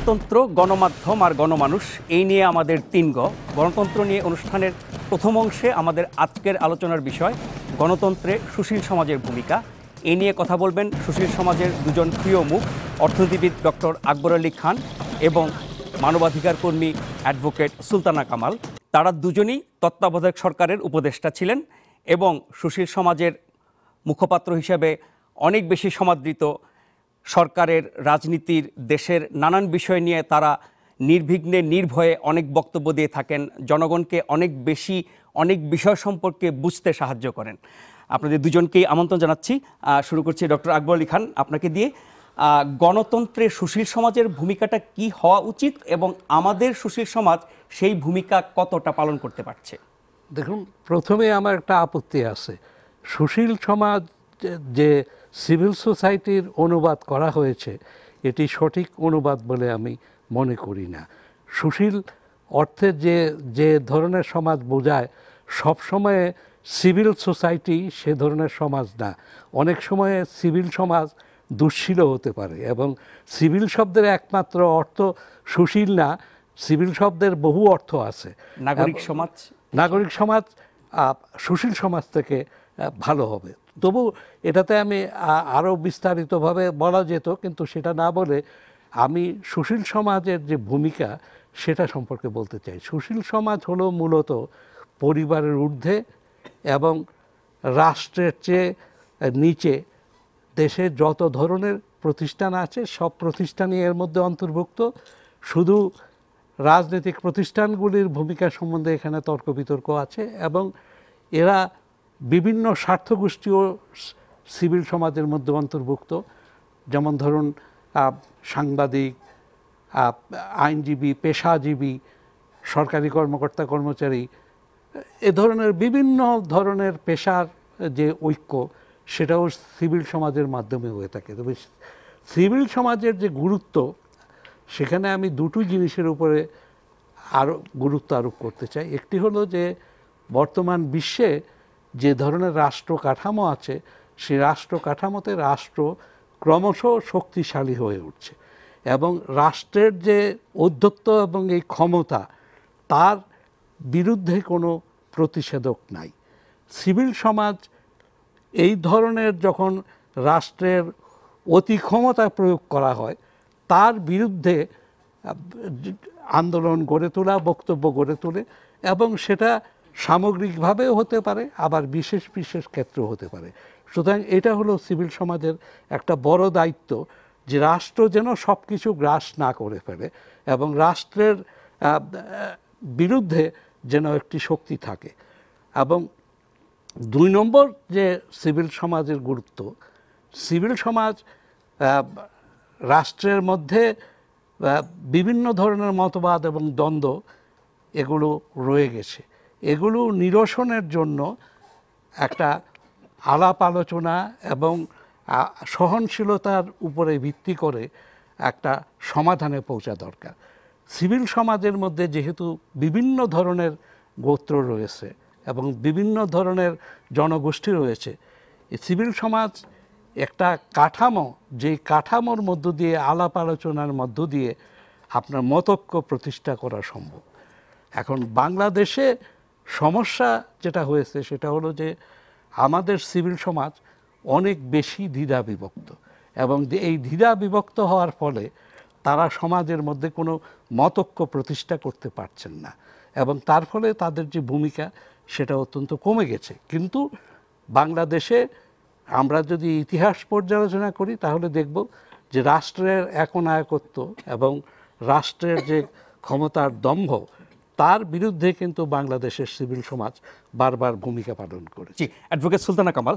গণতন্ত্র, গণমাধ্যম আর গণমানুষ, এই নিয়ে আমাদের ৩ গ। গণতন্ত্র নিয়ে অনুষ্ঠানের প্রথম অংশে আমাদের আজকের আলোচনার বিষয় গণতন্ত্রে সুশীল সমাজের ভূমিকা। এই নিয়ে কথা বলবেন সুশীল সমাজের দুজন প্রিয় মুখ, অর্থনীতিবিদ ডক্টর আকবর আলী খান এবং মানবাধিকার কর্মী অ্যাডভোকেট সুলতানা কামাল। তারা দুজনই তত্ত্বাবধায়ক সরকারের উপদেষ্টা ছিলেন এবং সুশীল সমাজের মুখপাত্র হিসেবে অনেক বেশি সমাদৃত। সরকারের, রাজনীতির, দেশের নানান বিষয় নিয়ে তারা নির্বিঘ্নে নির্ভয়ে অনেক বক্তব্য দিয়ে থাকেন, জনগণকে অনেক বিষয় সম্পর্কে বুঝতে সাহায্য করেন। আপনাদের দুজনকেই আমন্ত্রণ জানাচ্ছি। শুরু করছি ডক্টর আকবর আলী খান, আপনাকে দিয়ে। গণতন্ত্রে সুশীল সমাজের ভূমিকাটা কি হওয়া উচিত এবং আমাদের সুশীল সমাজ সেই ভূমিকা কতটা পালন করতে পারছে? দেখুন, প্রথমে আমার একটা আপত্তি আছে। সুশীল সমাজ যে সিভিল সোসাইটির অনুবাদ করা হয়েছে, এটি সঠিক অনুবাদ বলে আমি মনে করি না। সুশীল অর্থে যে ধরনের সমাজ বোঝায়, সবসময়ে সিভিল সোসাইটি সে ধরনের সমাজ না। অনেক সময়ে সিভিল সমাজ দুঃশীল হতে পারে এবং সিভিল শব্দের একমাত্র অর্থ সুশীল না, সিভিল শব্দের বহু অর্থ আছে। নাগরিক সমাজ সুশীল সমাজ থেকে ভালো হবে। তবু এটাতে আমি আরও বিস্তারিতভাবে বলা যেত, কিন্তু সেটা না বলে আমি সুশীল সমাজের যে ভূমিকা সেটা সম্পর্কে বলতে চাই। সুশীল সমাজ হলো মূলত পরিবারের ঊর্ধ্বে এবং রাষ্ট্রের চেয়ে নিচে দেশে যত ধরনের প্রতিষ্ঠান আছে সব প্রতিষ্ঠানই এর মধ্যে অন্তর্ভুক্ত। শুধু রাজনৈতিক প্রতিষ্ঠানগুলির ভূমিকা সম্বন্ধে এখানে তর্ক বিতর্ক আছে এবং এরা বিভিন্ন স্বার্থগোষ্ঠীও সিভিল সমাজের মধ্যে অন্তর্ভুক্ত। যেমন ধরুন সাংবাদিক, আইনজীবী, পেশাজীবী, সরকারি কর্মকর্তা কর্মচারী, এ ধরনের বিভিন্ন ধরনের পেশার যে ঐক্য, সেটাও সিভিল সমাজের মাধ্যমে হয়ে থাকে। তবে সিভিল সমাজের যে গুরুত্ব, সেখানে আমি দুটো জিনিসের উপরে আরও গুরুত্ব আরোপ করতে চাই। একটি হলো যে বর্তমান বিশ্বে যে ধরনের রাষ্ট্র কাঠামো আছে, সেই রাষ্ট্র কাঠামোতে রাষ্ট্র ক্রমশ শক্তিশালী হয়ে উঠছে এবং রাষ্ট্রের যে ঔদ্ধত্য এবং এই ক্ষমতা, তার বিরুদ্ধে কোনো প্রতিষেধক নাই। সিভিল সমাজ এই ধরনের যখন রাষ্ট্রের অতি ক্ষমতা প্রয়োগ করা হয়, তার বিরুদ্ধে আন্দোলন গড়ে তোলা, বক্তব্য গড়ে তোলে এবং সেটা সামগ্রিকভাবেও হতে পারে, আবার বিশেষ বিশেষ ক্ষেত্রেও হতে পারে। সুতরাং এটা হলো সিভিল সমাজের একটা বড় দায়িত্ব, যে রাষ্ট্র যেন সব কিছু গ্রাস না করে ফেলে এবং রাষ্ট্রের বিরুদ্ধে যেন একটি শক্তি থাকে। এবং ২ নম্বর যে সিভিল সমাজের গুরুত্ব, সিভিল সমাজ রাষ্ট্রের মধ্যে বিভিন্ন ধরনের মতবাদ এবং দ্বন্দ্ব এগুলো রয়ে গেছে, এগুলো নিরসনের জন্য একটা আলাপ আলোচনা এবং সহনশীলতার উপরে ভিত্তি করে একটা সমাধানে পৌঁছা দরকার। সিভিল সমাজের মধ্যে যেহেতু বিভিন্ন ধরনের গোত্র রয়েছে এবং বিভিন্ন ধরনের জনগোষ্ঠী রয়েছে, এই সিভিল সমাজ একটা কাঠামো, যেই কাঠামোর মধ্য দিয়ে আলাপ আলোচনার মধ্য দিয়ে আপনার মতৈক্য প্রতিষ্ঠা করা সম্ভব। এখন বাংলাদেশে সমস্যা যেটা হয়েছে সেটা হলো যে আমাদের সিভিল সমাজ অনেক বেশি দ্বিধা বিভক্ত এবং এই দ্বিধা বিভক্ত হওয়ার ফলে তারা সমাজের মধ্যে কোনো মতৈক্য প্রতিষ্ঠা করতে পারছেন না এবং তার ফলে তাদের যে ভূমিকা সেটা অত্যন্ত কমে গেছে। কিন্তু বাংলাদেশে আমরা যদি ইতিহাস পর্যালোচনা করি তাহলে দেখব যে রাষ্ট্রের একনায়কত্ব এবং রাষ্ট্রের যে ক্ষমতার দম্ভ, তার বিরুদ্ধে কিন্তু বাংলাদেশের সিভিল সমাজ বারবার ভূমিকা পালন করেছে। অ্যাডভোকেট সুলতানা কামাল,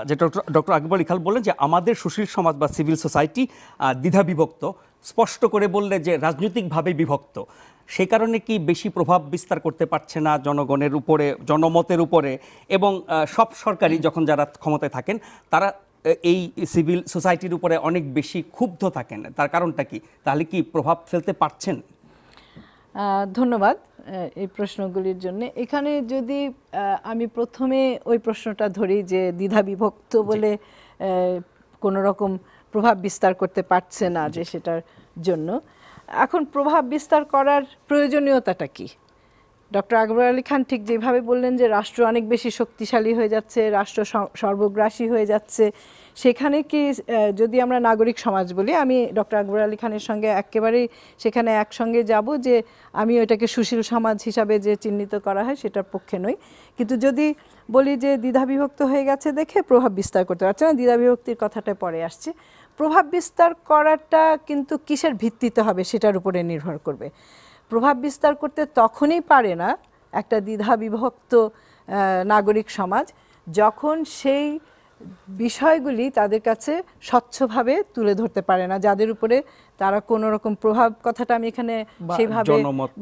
যেটা ডক্টর আকবর আলী খান বললেন যে আমাদের সুশীল সমাজ বা সিভিল সোসাইটি দ্বিধা বিভক্ত, স্পষ্ট করে বললে যে রাজনৈতিকভাবে বিভক্ত, সেই কারণে কি বেশি প্রভাব বিস্তার করতে পারছে না জনগণের উপরে, জনমতের উপরে, এবং সব সরকারি যখন যারা ক্ষমতায় থাকেন তারা এই সিভিল সোসাইটির উপরে অনেক বেশি ক্ষুব্ধ থাকেন? তার কারণটা কি? তাহলে কি প্রভাব ফেলতে পারছেন? ধন্যবাদ এই প্রশ্নগুলির জন্য। এখানে যদি আমি প্রথমে ওই প্রশ্নটা ধরি যে দ্বিধা বিভক্ত বলে কোনো রকম প্রভাব বিস্তার করতে পারছে না, যে সেটার জন্য এখন প্রভাব বিস্তার করার প্রয়োজনীয়তাটা কি? ডক্টর আকবর আলী খান ঠিক যেভাবে বললেন যে রাষ্ট্র অনেক বেশি শক্তিশালী হয়ে যাচ্ছে, রাষ্ট্র সর্বগ্রাসী হয়ে যাচ্ছে, সেখানে কি যদি আমরা নাগরিক সমাজ বলি, আমি ডক্টর আকবর আলী খানের সঙ্গে একেবারেই সেখানে একসঙ্গে যাব যে আমি ওইটাকে সুশীল সমাজ হিসাবে যে চিহ্নিত করা হয় সেটার পক্ষে নই। কিন্তু যদি বলি যে দ্বিধাবিভক্ত হয়ে গেছে দেখে প্রভাব বিস্তার করতে পারছে না, দ্বিধাবিভক্তির কথাটা পরে আসছে, প্রভাব বিস্তার করাটা কিন্তু কিসের ভিত্তিতে হবে সেটার উপরে নির্ভর করবে। প্রভাব বিস্তার করতে তখনই পারে না একটা দ্বিধাবিভক্ত নাগরিক সমাজ যখন সেই বিষয়গুলি তাদের কাছে স্বচ্ছভাবে তুলে ধরতে পারে না, যাদের উপরে তারা কোনো রকম প্রভাব, কথাটা আমি এখানে সেইভাবে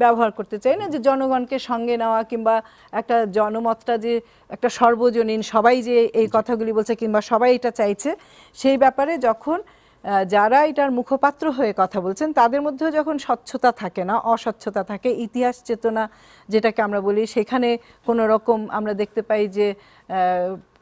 ব্যবহার করতে চাই না যে জনগণকে সঙ্গে নেওয়া কিংবা একটা জনমতটা যে একটা সর্বজনীন, সবাই যে এই কথাগুলি বলছে কিংবা সবাই এটা চাইছে, সেই ব্যাপারে যখন যারা এটার মুখপাত্র হয়ে কথা বলছেন তাদের মধ্যেও যখন স্বচ্ছতা থাকে না, অস্বচ্ছতা থাকে, ইতিহাস চেতনা যেটাকে আমরা বলি, সেখানে কোনো রকম আমরা দেখতে পাই যে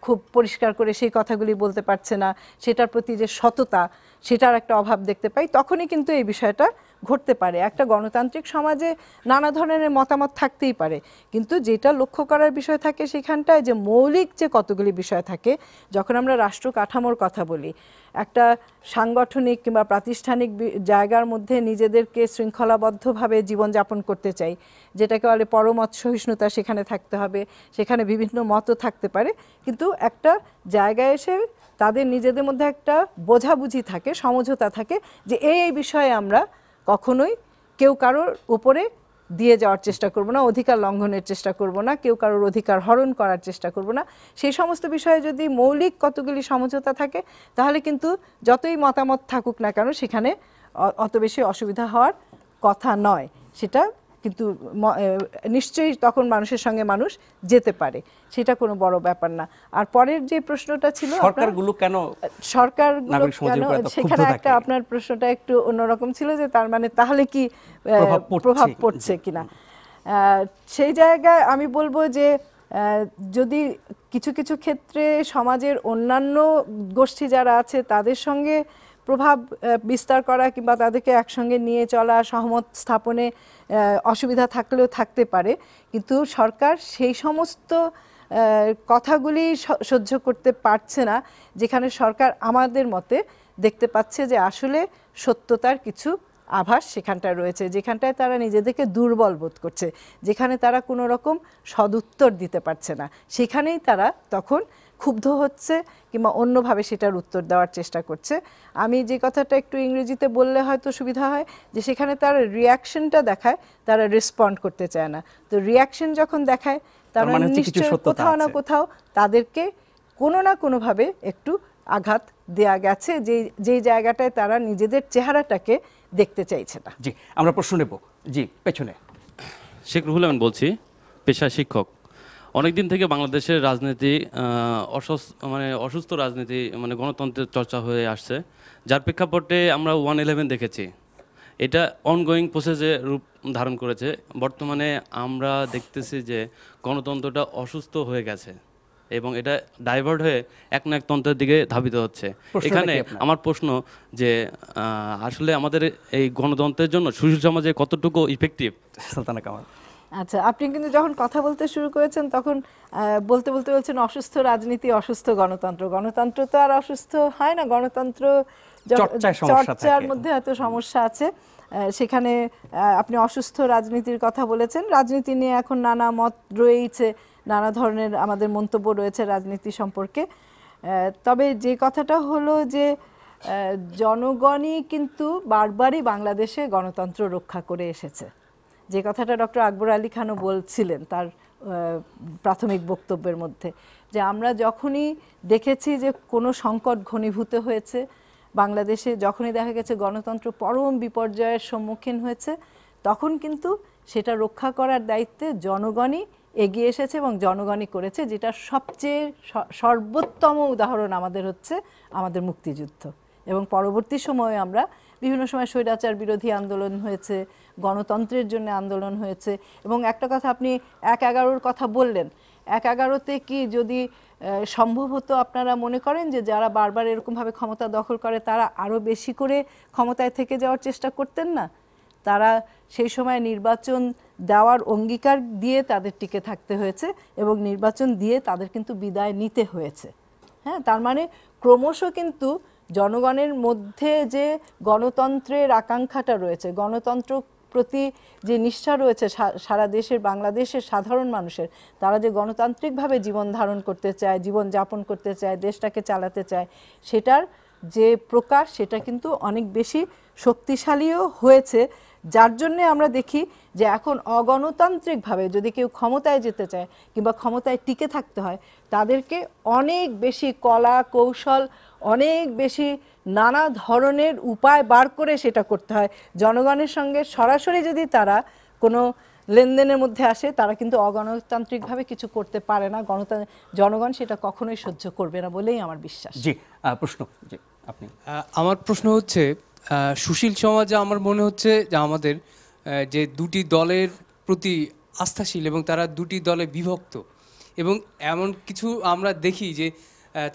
খুব পরিষ্কার করে সেই কথাগুলি বলতে পারছে না, সেটার প্রতি যে সততা সেটার একটা অভাব দেখতে পাই, তখনই কিন্তু এই বিষয়টা ঘটতে পারে। একটা গণতান্ত্রিক সমাজে নানা ধরনের মতামত থাকতেই পারে, কিন্তু যেটা লক্ষ্য করার বিষয় থাকে সেখানটায় যে মৌলিক যে কতগুলি বিষয় থাকে, যখন আমরা রাষ্ট্র কাঠামোর কথা বলি, একটা সাংগঠনিক কিংবা প্রাতিষ্ঠানিক জায়গার মধ্যে নিজেদেরকে শৃঙ্খলাবদ্ধভাবে জীবনযাপন করতে চাই, যেটাকে বলে পরমত সহিষ্ণুতা, সেখানে থাকতে হবে, সেখানে বিভিন্ন মতও থাকতে পারে, কিন্তু একটা জায়গায় এসে তাদের নিজেদের মধ্যে একটা বোঝাবুঝি থাকে, সমঝোতা থাকে যে এই বিষয়ে আমরা কখনোই কেউ কারোর উপরে দিয়ে যাওয়ার চেষ্টা করব না, অধিকার লঙ্ঘনের চেষ্টা করব না, কেউ কারোর অধিকার হরণ করার চেষ্টা করব না। সেই সমস্ত বিষয়ে যদি মৌলিক কতগুলি সমঝোতা থাকে তাহলে কিন্তু যতই মতামত থাকুক না কেন সেখানে অত বেশি অসুবিধা হওয়ার কথা নয়। সেটা কিন্তু নিশ্চয়ই তখন মানুষের সঙ্গে মানুষ যেতে পারে, সেটা কোনো বড় ব্যাপার না। আর পরের যে প্রশ্নটা ছিল সরকারগুলো কেন সেখানে একটা আপনার প্রশ্নটা একটু অন্যরকম ছিল যে তার মানে তাহলে কি প্রভাব পড়ছে কিনা, সেই জায়গায় আমি বলবো যে যদি কিছু কিছু ক্ষেত্রে সমাজের অন্যান্য গোষ্ঠী যারা আছে তাদের সঙ্গে প্রভাব বিস্তার করা কিংবা তাদেরকে একসঙ্গে নিয়ে চলা, সহমত স্থাপনে অসুবিধা থাকলেও থাকতে পারে, কিন্তু সরকার সেই সমস্ত কথাগুলি সহ্য করতে পারছে না যেখানে সরকার আমাদের মতে দেখতে পাচ্ছে যে আসলে সত্যতার কিছু আভাস সেখানটায় রয়েছে, যেখানটায় তারা নিজেদেরকে দুর্বল বোধ করছে, যেখানে তারা কোনো রকম সদুত্তর দিতে পারছে না, সেখানেই তারা তখন ক্ষুব্ধ হচ্ছে কিংবা অন্যভাবে সেটার উত্তর দেওয়ার চেষ্টা করছে। আমি যে কথাটা একটু ইংরেজিতে বললে হয়তো সুবিধা হয় যে সেখানে তারা রিয়াকশনটা দেখায়, তারা রেসপন্ড করতে চায় না। তো রিয়াকশন যখন দেখায় তারা নিশ্চয়ই কোথাও না কোথাও তাদেরকে কোনো না কোনোভাবে একটু আঘাত দেয়া গেছে, যেই জায়গাটায় তারা নিজেদের চেহারাটাকে দেখতে চাইছে না। জি, আমরা প্রশ্ন নেব। জি, পেছনে। শেখ রুহুল আমিন বলছি, পেশায় শিক্ষক। অনেকদিন থেকে বাংলাদেশের রাজনীতি অসুস্থ রাজনীতি, গণতন্ত্রের চর্চা হয়ে আসছে, যার প্রেক্ষাপটে আমরা 1/11 দেখেছি। এটা অনগোয়িং প্রসেসে রূপ ধারণ করেছে। বর্তমানে আমরা দেখতেছি যে গণতন্ত্রটা অসুস্থ হয়ে গেছে এবং এটা ডাইভার্ট হয়ে এক না এক তন্ত্রের দিকে ধাবিত হচ্ছে। এখানে আমার প্রশ্ন যে আসলে আমাদের এই গণতন্ত্রের জন্য সুশীল সমাজে কতটুকু ইফেক্টিভ? সুলতানা কামাল। আচ্ছা, আপনি কিন্তু যখন কথা বলতে শুরু করেছেন তখন বলতে বলতে বলছেন অসুস্থ রাজনীতি, অসুস্থ গণতন্ত্র। গণতন্ত্র তো আর অসুস্থ হয় না, গণতন্ত্র চর্চার মধ্যে হয়তো সমস্যা আছে, সেখানে আপনি অসুস্থ রাজনীতির কথা বলেছেন। রাজনীতি নিয়ে এখন নানা মত রয়েছে, নানা ধরনের আমাদের মন্তব্য রয়েছে রাজনীতি সম্পর্কে। তবে যে কথাটা হলো যে জনগণই কিন্তু বারবারই বাংলাদেশে গণতন্ত্র রক্ষা করে এসেছে, যে কথাটা ডক্টর আকবর আলী খানও বলছিলেন তার প্রাথমিক বক্তব্যের মধ্যে, যে আমরা যখনই দেখেছি যে কোনো সংকট ঘনীভূত হয়েছে বাংলাদেশে, যখনই দেখা গেছে গণতন্ত্র পরম বিপর্যয়ের সম্মুখীন হয়েছে, তখন কিন্তু সেটা রক্ষা করার দায়িত্বে জনগণই এগিয়ে এসেছে এবং জনগণই করেছে, যেটা সবচেয়ে সর্বোত্তম উদাহরণ আমাদের হচ্ছে আমাদের মুক্তিযুদ্ধ। এবং পরবর্তী সময়ে আমরা বিভিন্ন সময় স্বৈরাচার বিরোধী আন্দোলন হয়েছে, গণতন্ত্রের জন্য আন্দোলন হয়েছে। এবং একটা কথা আপনি 1/11 কথা বললেন, 1/11-তে কি যদি সম্ভব হতো, আপনারা মনে করেন যে যারা বারবার এরকমভাবে ক্ষমতা দখল করে তারা আরও বেশি করে ক্ষমতায় থেকে যাওয়ার চেষ্টা করতেন না? তারা সেই সময় নির্বাচন দেওয়ার অঙ্গীকার দিয়ে তাদের টিকে থাকতে হয়েছে এবং নির্বাচন দিয়ে তাদের কিন্তু বিদায় নিতে হয়েছে। হ্যাঁ, তার মানে ক্রমশ কিন্তু জনগণের মধ্যে যে গণতন্ত্রের আকাঙ্ক্ষাটা রয়েছে, গণতন্ত্র প্রতি যে নিষ্ঠা রয়েছে সারা দেশের, বাংলাদেশের সাধারণ মানুষের, তারা যে গণতান্ত্রিকভাবে জীবন ধারণ করতে চায়, জীবন যাপন করতে চায়, দেশটাকে চালাতে চায়, সেটার যে প্রকাশ সেটা কিন্তু অনেক বেশি শক্তিশালীও হয়েছে। যার জন্য আমরা দেখি যে এখন অগণতান্ত্রিকভাবে যদি কেউ ক্ষমতায় যেতে চায় কিংবা ক্ষমতায় টিকে থাকতে হয়, তাদেরকে অনেক বেশি কলা কৌশল, অনেক বেশি নানা ধরনের উপায় বার করে সেটা করতে হয়। জনগণের সঙ্গে সরাসরি যদি তারা কোনো লেনদেনের মধ্যে আসে, তারা কিন্তু অগণতান্ত্রিকভাবে কিছু করতে পারে না। জনগণ সেটা কখনোই সহ্য করবে না বলেই আমার বিশ্বাস। জি, প্রশ্ন, জি আপনি। আমার প্রশ্ন হচ্ছে, সুশীল সমাজে আমার মনে হচ্ছে যে আমাদের যে দুটি দলের প্রতি আস্থাশীল এবং তারা দুটি দলে বিভক্ত, এবং এমন কিছু আমরা দেখি যে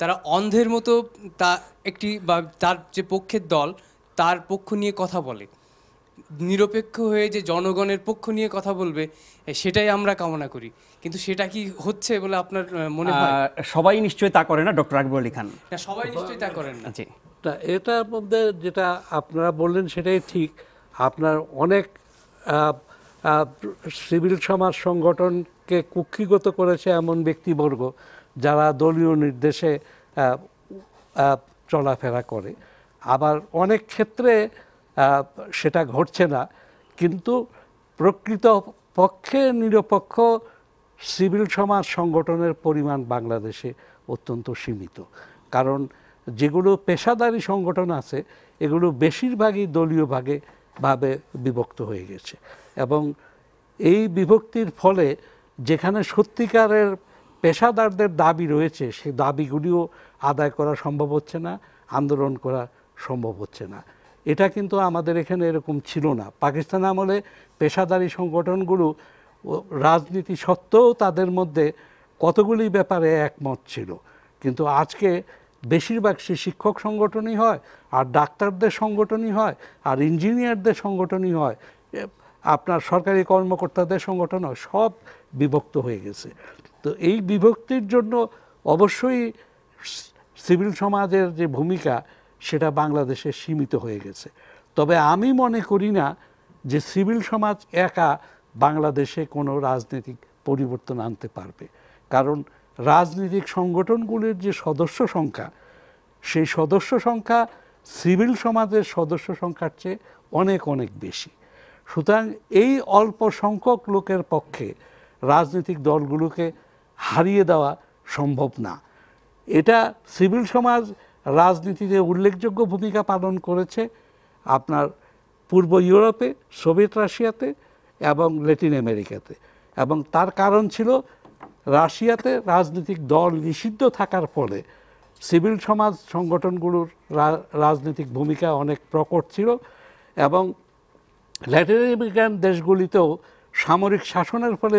তারা অন্ধের মতো তা একটি বা তার যে পক্ষের দল তার পক্ষ নিয়ে কথা বলে, নিরপেক্ষ হয়ে যে জনগণের পক্ষ নিয়ে কথা বলবে সেটাই আমরা কামনা করি, কিন্তু সেটা কি হচ্ছে বলে আপনার মনে হয়? সবাই নিশ্চয়ই তা করে না ডক্টর আকবর আলী খান। না, সবাই নিশ্চয়ই তা করেন না। জি, তা এটার মধ্যে যেটা আপনারা বললেন সেটাই ঠিক। আপনার অনেক সিভিল সমাজ সংগঠনকে কুক্ষিগত করেছে এমন ব্যক্তিবর্গ যারা দলীয় নির্দেশে চলাফেরা করে। আবার অনেক ক্ষেত্রে সেটা ঘটছে না, কিন্তু প্রকৃত পক্ষে নিরপেক্ষ সিভিল সমাজ সংগঠনের পরিমাণ বাংলাদেশে অত্যন্ত সীমিত। কারণ যেগুলো পেশাদারি সংগঠন আছে এগুলো বেশিরভাগই দলীয়ভাবে বিভক্ত হয়ে গেছে, এবং এই বিভক্তির ফলে যেখানে সত্যিকারের পেশাদারদের দাবি রয়েছে সেই দাবিগুলিও আদায় করা সম্ভব হচ্ছে না, আন্দোলন করা সম্ভব হচ্ছে না। এটা কিন্তু আমাদের এখানে এরকম ছিল না। পাকিস্তান আমলে পেশাদারি সংগঠনগুলো রাজনীতি সত্ত্বেও তাদের মধ্যে কতগুলি ব্যাপারে একমত ছিল, কিন্তু আজকে বেশিরভাগ শিক্ষক সংগঠনই হয়, আর ডাক্তারদের সংগঠনই হয়, আর ইঞ্জিনিয়ারদের সংগঠনই হয়, আপনার সরকারি কর্মকর্তাদের সংগঠন হয়, সব বিভক্ত হয়ে গেছে। তো এই বিভক্তির জন্য অবশ্যই সিভিল সমাজের যে ভূমিকা সেটা বাংলাদেশে সীমিত হয়ে গেছে। তবে আমি মনে করি না যে সিভিল সমাজ একা বাংলাদেশে কোনো রাজনৈতিক পরিবর্তন আনতে পারবে, কারণ রাজনৈতিক সংগঠনগুলির যে সদস্য সংখ্যা, সেই সদস্য সংখ্যা সিভিল সমাজের সদস্য সংখ্যার চেয়ে অনেক অনেক বেশি। সুতরাং এই অল্প সংখ্যক লোকের পক্ষে রাজনৈতিক দলগুলোকে হারিয়ে দেওয়া সম্ভব না। এটা সিভিল সমাজ রাজনীতিতে উল্লেখযোগ্য ভূমিকা পালন করেছে আপনার পূর্ব ইউরোপে, সোভিয়েত রাশিয়াতে এবং ল্যাটিন আমেরিকাতে, এবং তার কারণ ছিল রাশিয়াতে রাজনৈতিক দল নিষিদ্ধ থাকার ফলে সিভিল সমাজ সংগঠনগুলোর রাজনৈতিক ভূমিকা অনেক প্রকট ছিল, এবং ল্যাটিন আমেরিকান দেশগুলিতেও সামরিক শাসনের ফলে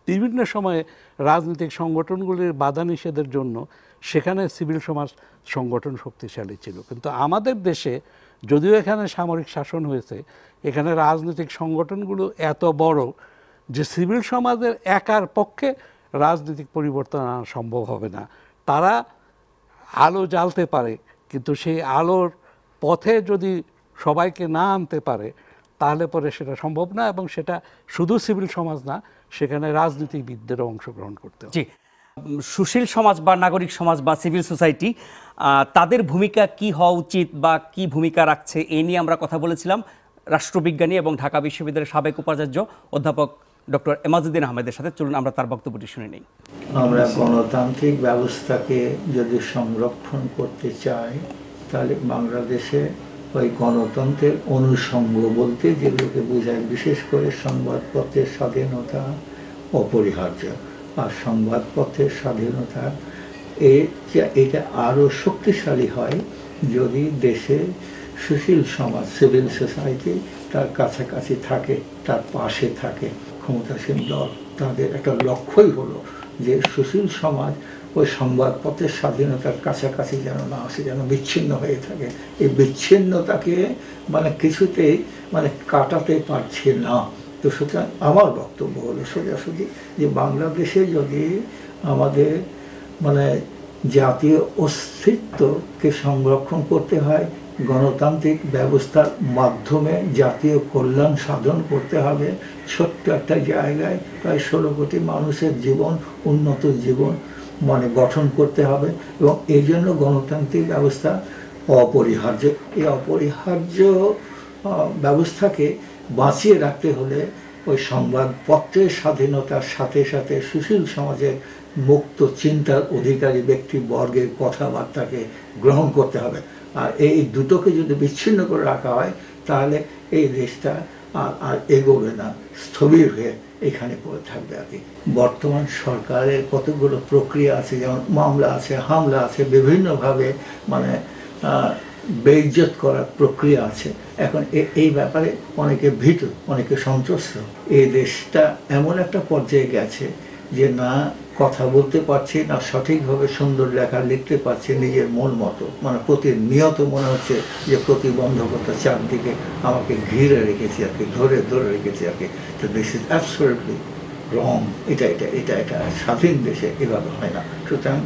বিভিন্ন সময়ে রাজনৈতিক সংগঠনগুলির বাধা নিষেধের জন্য সেখানে সিভিল সমাজ সংগঠন শক্তিশালী ছিল। কিন্তু আমাদের দেশে যদিও এখানে সামরিক শাসন হয়েছে, এখানে রাজনৈতিক সংগঠনগুলো এত বড় যে সিভিল সমাজের একার পক্ষে রাজনৈতিক পরিবর্তন আনা সম্ভব হবে না। তারা আলো জ্বালতে পারে, কিন্তু সেই আলোর পথে যদি সবাইকে না আনতে পারে তাহলে পরে সেটা সম্ভব না, এবং সেটা শুধু সিভিল সমাজ না, সেখানে রাজনীতিবিদদেরও অংশগ্রহণ করতে হবে। জি, সুশীল সমাজ বা নাগরিক সমাজ বা সিভিল সোসাইটি তাদের ভূমিকা কি হওয়া উচিত বা কি ভূমিকা রাখছে এই নিয়ে আমরা কথা বলেছিলাম রাষ্ট্রবিজ্ঞানী এবং ঢাকা বিশ্ববিদ্যালয়ের সাবেক উপাচার্য অধ্যাপক ডক্টর এমাজউদ্দিন আহমেদের সাথে। চলুন আমরা তার বক্তব্যটি শুনে নিই। আমরা গণতান্ত্রিক ব্যবস্থাকে যদি সংরক্ষণ করতে চাই তাহলে বাংলাদেশে ওই গণতন্ত্রের অনুষঙ্গ বলতে যেগুলোকে বোঝায়, বিশেষ করে সংবাদপত্রের স্বাধীনতা অপরিহার্য। আর সংবাদপত্রের স্বাধীনতা এটা আরও শক্তিশালী হয় যদি দেশে সুশীল সমাজ, সিভিল সোসাইটি তার কাছাকাছি থাকে, তার পাশে থাকে। ক্ষমতাসীন দল তাদের একটা লক্ষ্যই হলো যে সুশীল সমাজ ওই সংবাদপত্রের স্বাধীনতার কাছাকাছি যেন না আসে, যেন বিচ্ছিন্ন হয়ে থাকে। এই বিচ্ছিন্নতাকে কিছুতেই মানে কাটাতে পারছে না। তো সুতরাং আমার বক্তব্য হলো সোজাসুজি যে বাংলাদেশে যদি আমাদের মানে জাতীয় অস্তিত্বকে সংরক্ষণ করতে হয়, গণতান্ত্রিক ব্যবস্থার মাধ্যমে জাতীয় কল্যাণ সাধন করতে হবে, ছোট্ট একটা জায়গায় প্রায় 16 কোটি মানুষের জীবন, উন্নত জীবন মানে গঠন করতে হবে, এবং এই জন্য গণতান্ত্রিক ব্যবস্থা অপরিহার্য। এই অপরিহার্য ব্যবস্থাকে বাঁচিয়ে রাখতে হলে ওই সংবাদপত্রের স্বাধীনতার সাথে সাথে সুশীল সমাজের মুক্ত চিন্তার অধিকারী ব্যক্তিবর্গের কথাবার্তাকে গ্রহণ করতে হবে। আর এই দুটোকে যদি বিচ্ছিন্ন করে রাখা হয় তাহলে এই দেশটা আর এগোবে না, স্থবির হয়ে এখানে পড়ে থাকবে আর কি। বর্তমান সরকারের কতগুলো প্রক্রিয়া আছে, যেমন মামলা আছে, হামলা আছে, বিভিন্নভাবে মানে বেইজ্জত করার প্রক্রিয়া আছে। এখন এই ব্যাপারে অনেকে ভীত, অনেকে সন্ত্রস্ত। এই দেশটা এমন একটা পর্যায়ে গেছে যে না কথা বলতে পারছি, না সঠিকভাবে সুন্দর লেখা লিখতে পারছি নিজের মন মতো, মানে প্রতিনিয়ত মনে হচ্ছে যে প্রতিবন্ধকতা চারদিকে আমাকে ঘিরে রেখেছে আর কি, ধরে রেখেছে আর কি। তো দিস ইজ অ্যাবসলিউটলি রং। এটা স্বাধীন দেশে এভাবে হয় না। সুতরাং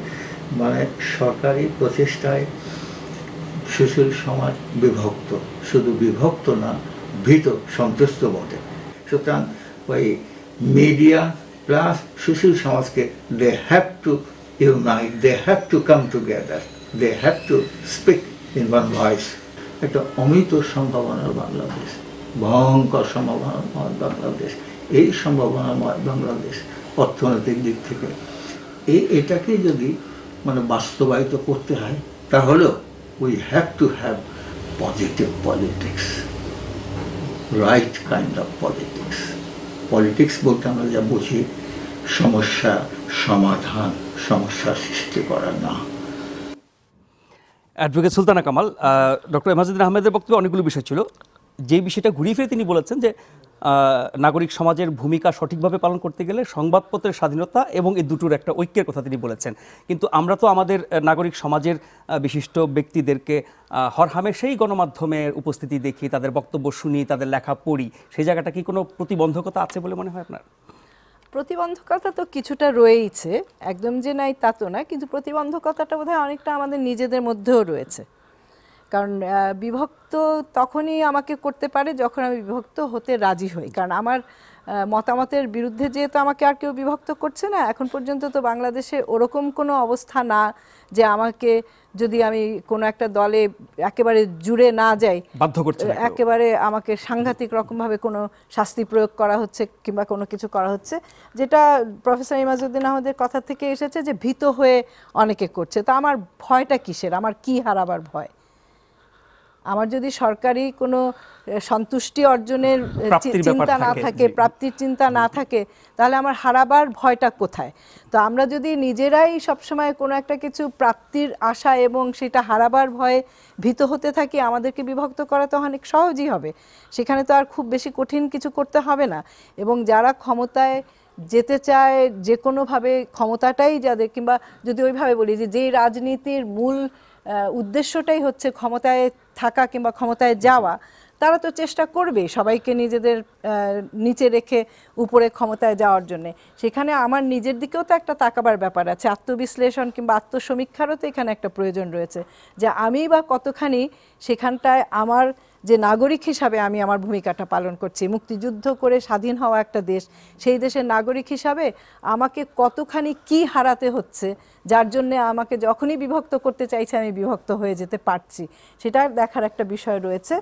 মানে সরকারি প্রচেষ্টায় সুশীল সমাজ বিভক্ত, শুধু বিভক্ত না, ভীত, সন্ত্রস্ত বটে। সুতরাং ওই মিডিয়া প্লাস সুশীল সমাজকে they have to unite, they have to come together, they have to speak in one voice. একটা অমিত সম্ভাবনার বাংলাদেশ, ভয়ঙ্কর সম্ভাবনাময় বাংলাদেশ। এই সম্ভাবনাময় বাংলাদেশ অর্থনৈতিক দিক থেকে এটাকে যদি মানে বাস্তবায়িত করতে হয় তাহলেও we have to have positive politics, right kind of politics. Politics বলতে আমরা যা বুঝি সমস্যা সমাধান, সমস্যা সৃষ্টি করা না। অ্যাডভোকেট সুলতানা কামাল, ডক্টর এমাজউদ্দিন আহমেদের বক্তব্যে অনেকগুলো বিষয় ছিল। যে বিষয়টা ঘুরিয়ে ফিরে তিনি বলেছেন যে নাগরিক সমাজের ভূমিকা সঠিকভাবে পালন করতে গেলে সংবাদপত্রের স্বাধীনতা এবং এই দুটোর একটা ঐক্যের কথা তিনি বলেছেন। কিন্তু আমরা তো আমাদের নাগরিক সমাজের বিশিষ্ট ব্যক্তিদেরকে হরহামেশাই গণমাধ্যমের উপস্থিতি দেখি, তাদের বক্তব্য শুনি, তাদের লেখা পড়ি। সেই জায়গাটা কি কোনো প্রতিবন্ধকতা আছে বলে মনে হয় আপনার? প্রতিবন্ধকতা তো কিছুটা রয়েইছে, একদম যে নাই তা তো না, কিন্তু প্রতিবন্ধকতাটা বোধহয় অনেকটা আমাদের নিজেদের মধ্যেও রয়েছে। কারণ বিভক্ত তখনই আমাকে করতে পারে যখন আমি বিভক্ত হতে রাজি হই। কারণ আমার মতামতের বিরুদ্ধে যেহেতু আমাকে আর কেউ বিভক্ত করছে না, এখন পর্যন্ত তো বাংলাদেশে ওরকম কোনো অবস্থা না যে আমাকে যদি আমি কোনো একটা দলে একেবারে জুড়ে না যাই বাধ্য করছে, একেবারে আমাকে সাংঘাতিক রকমভাবে কোনো শাস্তি প্রয়োগ করা হচ্ছে কিংবা কোনো কিছু করা হচ্ছে, যেটা প্রফেসর এমাজউদ্দিন আহমেদের কথা থেকে এসেছে যে ভীত হয়ে অনেকে করছে। তো আমার ভয়টা কিসের? আমার কি হারাবার ভয়? আমার যদি সরকারি কোনো সন্তুষ্টি অর্জনের চিন্তা না থাকে, প্রাপ্তির চিন্তা না থাকে, তাহলে আমার হারাবার ভয়টা কোথায়? তো আমরা যদি নিজেরাই সবসময় কোনো একটা কিছু প্রাপ্তির আশা এবং সেটা হারাবার ভয়ে ভীত হতে থাকি, আমাদেরকে বিভক্ত করা তো অনেক সহজই হবে। সেখানে তো আর খুব বেশি কঠিন কিছু করতে হবে না। এবং যারা ক্ষমতায় যেতে চায় যে কোনোভাবে, ক্ষমতাটাই যাদের, কিংবা যদি ওইভাবে বলি যে যেই রাজনীতির মূল উদ্দেশ্যটাই হচ্ছে ক্ষমতায় থাকা কিংবা ক্ষমতায় যাওয়া, তারা তো চেষ্টা করবে সবাইকে নিজেদের নিচে রেখে উপরে ক্ষমতায় যাওয়ার জন্যে। সেখানে আমার নিজের দিকেও তো একটা তাকাবার ব্যাপার আছে, আত্মবিশ্লেষণ কিংবা আত্মসমীক্ষারও তো এখানে একটা প্রয়োজন রয়েছে, যে আমি বা কতখানি সেখানটায় আমার যে নাগরিক হিসাবে আমি আমার ভূমিকাটা পালন করছি। মুক্তিযুদ্ধ করে স্বাধীন হওয়া একটা দেশ, সেই দেশের নাগরিক হিসাবে আমাকে কতখানি কি হারাতে হচ্ছে, যার জন্যে আমাকে যখনই বিভক্ত করতে চাইছে আমি বিভক্ত হয়ে যেতে পারছি, সেটা দেখার একটা বিষয় রয়েছে।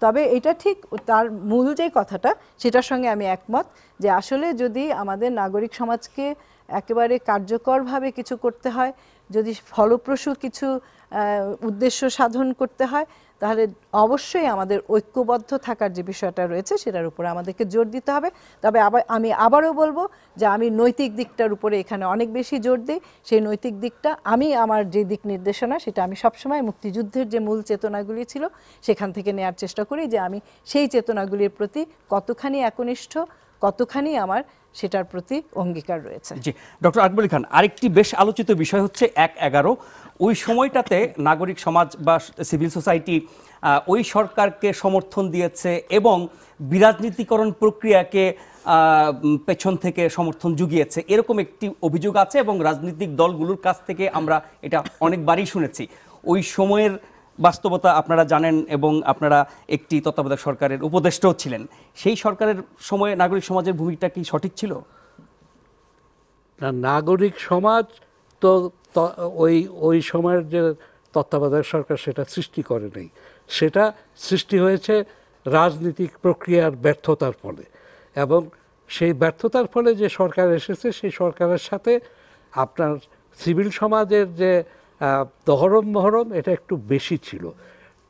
তবে এটা ঠিক, তার মূল যে কথাটা সেটার সঙ্গে আমি একমত, যে আসলে যদি আমাদের নাগরিক সমাজকে একেবারে কার্যকরভাবে কিছু করতে হয়, যদি ফলপ্রসূ কিছু উদ্দেশ্য সাধন করতে হয়, তাহলে অবশ্যই আমাদের ঐক্যবদ্ধ থাকার যে বিষয়টা রয়েছে সেটার উপরে আমাদেরকে জোর দিতে হবে। তবে আমি আবারও বলবো যে আমি নৈতিক দিকটার উপরে এখানে অনেক বেশি জোর দিই। সেই নৈতিক দিকটা আমি আমার যে দিক নির্দেশনা, সেটা আমি সবসময় মুক্তিযুদ্ধের যে মূল চেতনাগুলি ছিল সেখান থেকে নেওয়ার চেষ্টা করি, যে আমি সেই চেতনাগুলির প্রতি কতখানি একনিষ্ঠ, কতখানি আমার সেটার প্রতি অঙ্গীকার রয়েছে। জি, ডক্টর আকবর আলী খান, আরেকটি বেশ আলোচিত বিষয় হচ্ছে ১/১১। ওই সময়টাতে নাগরিক সমাজ বা সিভিল সোসাইটি ওই সরকারকে সমর্থন দিয়েছে এবং বিরাজনীতিকরণ প্রক্রিয়াকে পেছন থেকে সমর্থন জুগিয়েছে, এরকম একটি অভিযোগ আছে এবং রাজনৈতিক দলগুলোর কাছ থেকে আমরা এটা অনেকবারই শুনেছি। ওই সময়ের বাস্তবতা আপনারা জানেন এবং আপনারা একটি তত্ত্বাবধায়ক সরকারের উপদেষ্টাও ছিলেন। সেই সরকারের সময়ে নাগরিক সমাজের ভূমিকা কি সঠিক ছিল? নাগরিক সমাজ তো ওই ওই সময়ের যে তত্ত্বাবধায়ক সরকার সেটা সৃষ্টি করে নেই, সেটা সৃষ্টি হয়েছে রাজনৈতিক প্রক্রিয়ার ব্যর্থতার ফলে। এবং সেই ব্যর্থতার ফলে যে সরকার এসেছে সেই সরকারের সাথে আপনার সিভিল সমাজের যে দহরম মহরম এটা একটু বেশি ছিল।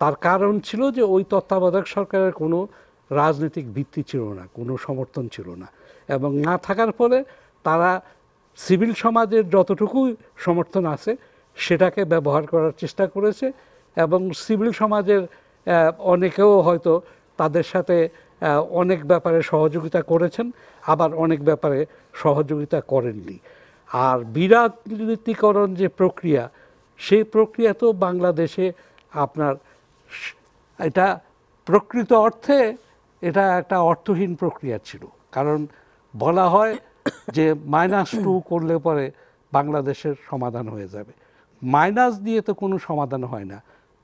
তার কারণ ছিল যে ওই তত্ত্বাবধায়ক সরকারের কোনো রাজনৈতিক ভিত্তি ছিল না, কোনো সমর্থন ছিল না, এবং না থাকার ফলে তারা সিভিল সমাজের যতটুকু সমর্থন আছে সেটাকে ব্যবহার করার চেষ্টা করেছে। এবং সিভিল সমাজের অনেকেও হয়তো তাদের সাথে অনেক ব্যাপারে সহযোগিতা করেছেন, আবার অনেক ব্যাপারে সহযোগিতা করেননি। আর বিরাজনীতিকরণ যে প্রক্রিয়া, সেই প্রক্রিয়া তো বাংলাদেশে আপনার এটা প্রকৃত অর্থে এটা একটা অর্থহীন প্রক্রিয়া ছিল। কারণ বলা হয় যে -2 করলে পরে বাংলাদেশের সমাধান হয়ে যাবে। মাইনাস দিয়ে তো কোনো সমাধান হয় না।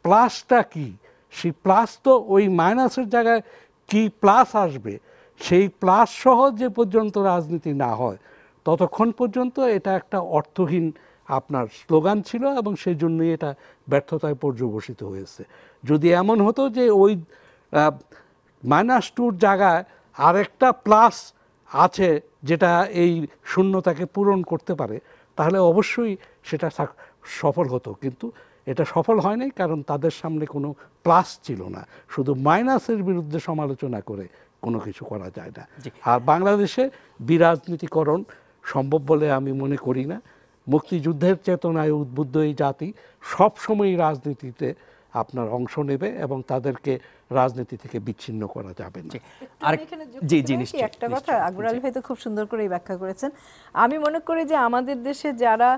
প্লাসটা কি, সেই প্লাস তো ওই মাইনাসের জায়গায় কি প্লাস আসবে, সেই প্লাস সহ যে পর্যন্ত রাজনীতি না হয় ততক্ষণ পর্যন্ত এটা একটা অর্থহীন আপনার স্লোগান ছিল এবং সেই জন্যই এটা ব্যর্থতায় পর্যবসিত হয়েছে। যদি এমন হতো যে ওই -2 জায়গায় আরেকটা প্লাস আছে যেটা এই শূন্যতাকে পূরণ করতে পারে, তাহলে অবশ্যই সেটা সফল হতো। কিন্তু এটা সফল হয়নি, কারণ তাদের সামনে কোনো প্লাস ছিল না। শুধু মাইনাসের বিরুদ্ধে সমালোচনা করে কোনো কিছু করা যায় না। আর বাংলাদেশে বিরাজনীতিকরণ সম্ভব বলে আমি মনে করি না। মুক্তিযুদ্ধের চেতনায় উদ্বুদ্ধ এই জাতি সবসময়ই রাজনীতিতে আপনার অংশ নেবে এবং তাদেরকে রাজনীতি থেকে বিচ্ছিন্ন করা যাবে না। একটা কথা আকবর আলী ভাই তো খুব সুন্দর করে ব্যাখ্যা করেছেন। আমি মনে করি যে আমাদের দেশে যারা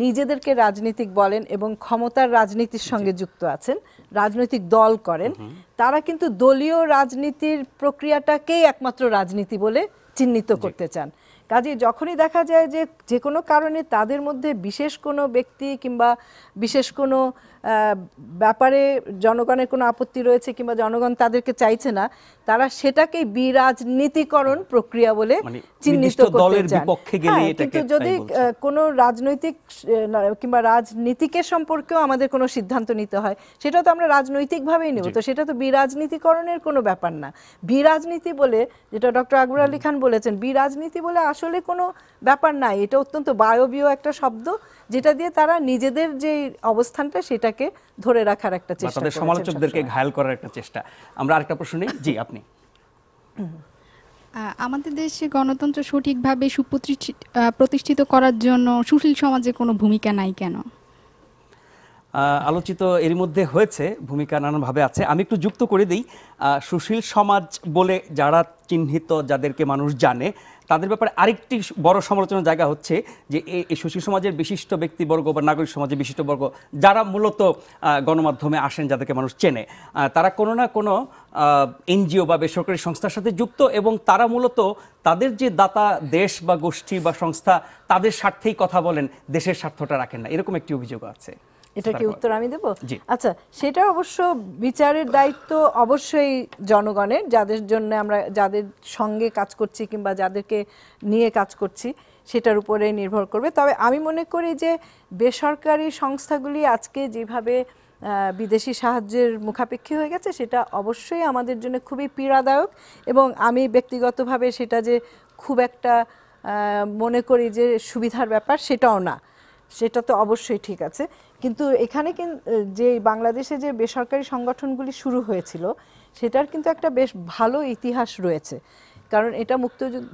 নিজেদেরকে রাজনীতিক বলেন এবং ক্ষমতার রাজনীতির সঙ্গে যুক্ত আছেন, রাজনৈতিক দল করেন, তারা কিন্তু দলীয় রাজনীতির প্রক্রিয়াটাকেই একমাত্র রাজনীতি বলে চিহ্নিত করতে চান। কাজে যখনই দেখা যায় যে যে কোনো কারণে তাদের মধ্যে বিশেষ কোনো ব্যক্তি কিংবা বিশেষ কোনো ব্যাপারে জনগণের কোনো আপত্তি রয়েছে কিংবা জনগণ তাদেরকে চাইছে না, তারা সেটাকেই বিরাজনীতিকরণ প্রক্রিয়া বলে চিহ্নিত করতে চান। কিন্তু যদি কোনো রাজনৈতিক কিংবা রাজনীতিকের সম্পর্কেও আমাদের কোনো সিদ্ধান্ত নিতে হয়, সেটা তো আমরা রাজনৈতিকভাবেই নেব, তো সেটা তো বিরাজনীতিকরণের কোনো ব্যাপার না। বিরাজনীতি বলে, যেটা ডক্টর আকবর আলী খান বলেছেন, বিরাজনীতি বলে আসলে কোনো ব্যাপার নাই। এটা অত্যন্ত বায়বীয় একটা শব্দ, যেটা দিয়ে তারা নিজেদের যে অবস্থানটা সেটাকে ধরে রাখার একটা চেষ্টা, তাদের সমালোচকদেরকে ঘায়েল করার একটা চেষ্টা। আমরা আরেকটা প্রশ্ন নিই। জি, আপনি। আমাদের দেশে গণতন্ত্র সঠিকভাবে প্রতিষ্ঠিত করার জন্য সুশীল সমাজের কোনো ভূমিকা নাই কেন? আলোচিত এর মধ্যে হয়েছে, ভূমিকা নানানভাবে আছে। আমি একটু যুক্ত করে দিই, সুশীল সমাজ বলে যারা চিহ্নিত, যাদেরকে মানুষ জানে, তাদের ব্যাপারে আরেকটি বড় সমালোচনার জায়গা হচ্ছে যে এই সুশীল সমাজের বিশিষ্ট ব্যক্তিবর্গ বা নাগরিক সমাজের বিশিষ্ট বর্গ যারা মূলত গণমাধ্যমে আসেন, যাদেরকে মানুষ চেনে, তারা কোনো না কোনো এনজিও বা বেসরকারি সংস্থার সাথে যুক্ত এবং তারা মূলত তাদের যে দাতা দেশ বা গোষ্ঠী বা সংস্থা, তাদের স্বার্থেই কথা বলেন, দেশের স্বার্থটা রাখেন না, এরকম একটি অভিযোগ আছে। এটা কি উত্তর আমি দেব? আচ্ছা, সেটা অবশ্য বিচারের দায়িত্ব অবশ্যই জনগণের, যাদের জন্য আমরা যাদের সঙ্গে কাজ করছি কিংবা যাদেরকে নিয়ে কাজ করছি সেটার উপরে নির্ভর করবে। তবে আমি মনে করি যে বেসরকারি সংস্থাগুলি আজকে যেভাবে বিদেশি সাহায্যের মুখাপেক্ষী হয়ে গেছে, সেটা অবশ্যই আমাদের জন্য খুবই পীড়াদায়ক এবং আমি ব্যক্তিগতভাবে সেটা যে খুব একটা মনে করি যে সুবিধার ব্যাপার, সেটাও না। সেটা তো অবশ্যই ঠিক আছে, কিন্তু এখানে যে বাংলাদেশে যে বেসরকারি সংগঠনগুলি শুরু হয়েছিল সেটার কিন্তু একটা বেশ ভালো ইতিহাস রয়েছে। কারণ এটা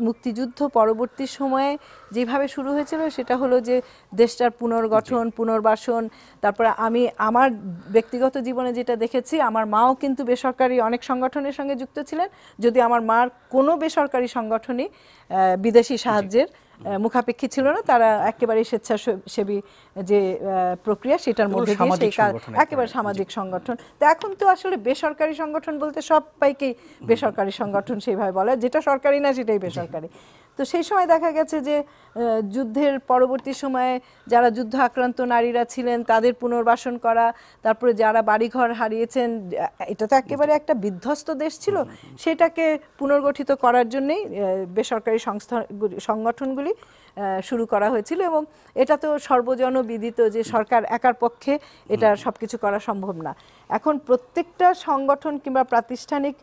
মুক্তিযুদ্ধ পরবর্তী সময়ে যেভাবে শুরু হয়েছিল সেটা হলো যে দেশটার পুনর্গঠন, পুনর্বাসন। তারপরে আমি আমার ব্যক্তিগত জীবনে যেটা দেখেছি, আমার মাও কিন্তু বেসরকারি অনেক সংগঠনের সঙ্গে যুক্ত ছিলেন, যদি আমার মার কোনো বেসরকারি সংগঠনই বিদেশি সাহায্যের মুখাপেক্ষী ছিল না। তারা একেবারে স্বেচ্ছাসেবী যে প্রক্রিয়া সেটার মধ্যে দিয়ে সেই একেবারে সামাজিক সংগঠন। তো এখন তো আসলে বেসরকারি সংগঠন বলতে সবাইকেই বেসরকারি সংগঠন সেইভাবে বলা, যেটা সরকারি না সেটাই বেসরকারি। তো সেই সময় দেখা গেছে যে যুদ্ধের পরবর্তী সময়ে যারা যুদ্ধ আক্রান্ত নারীরা ছিলেন তাদের পুনর্বাসন করা, তারপরে যারা বাড়িঘর হারিয়েছেন, এটা তো একেবারে একটা বিধ্বস্ত দেশ ছিল, সেটাকে পুনর্গঠিত করার জন্যই বেসরকারি সংগঠনগুলি শুরু করা হয়েছিল। এবং এটা তো সর্বজনবিদিত যে সরকার একার পক্ষে এটা সবকিছু করা সম্ভব না। এখন প্রত্যেকটা সংগঠন কিংবা প্রাতিষ্ঠানিক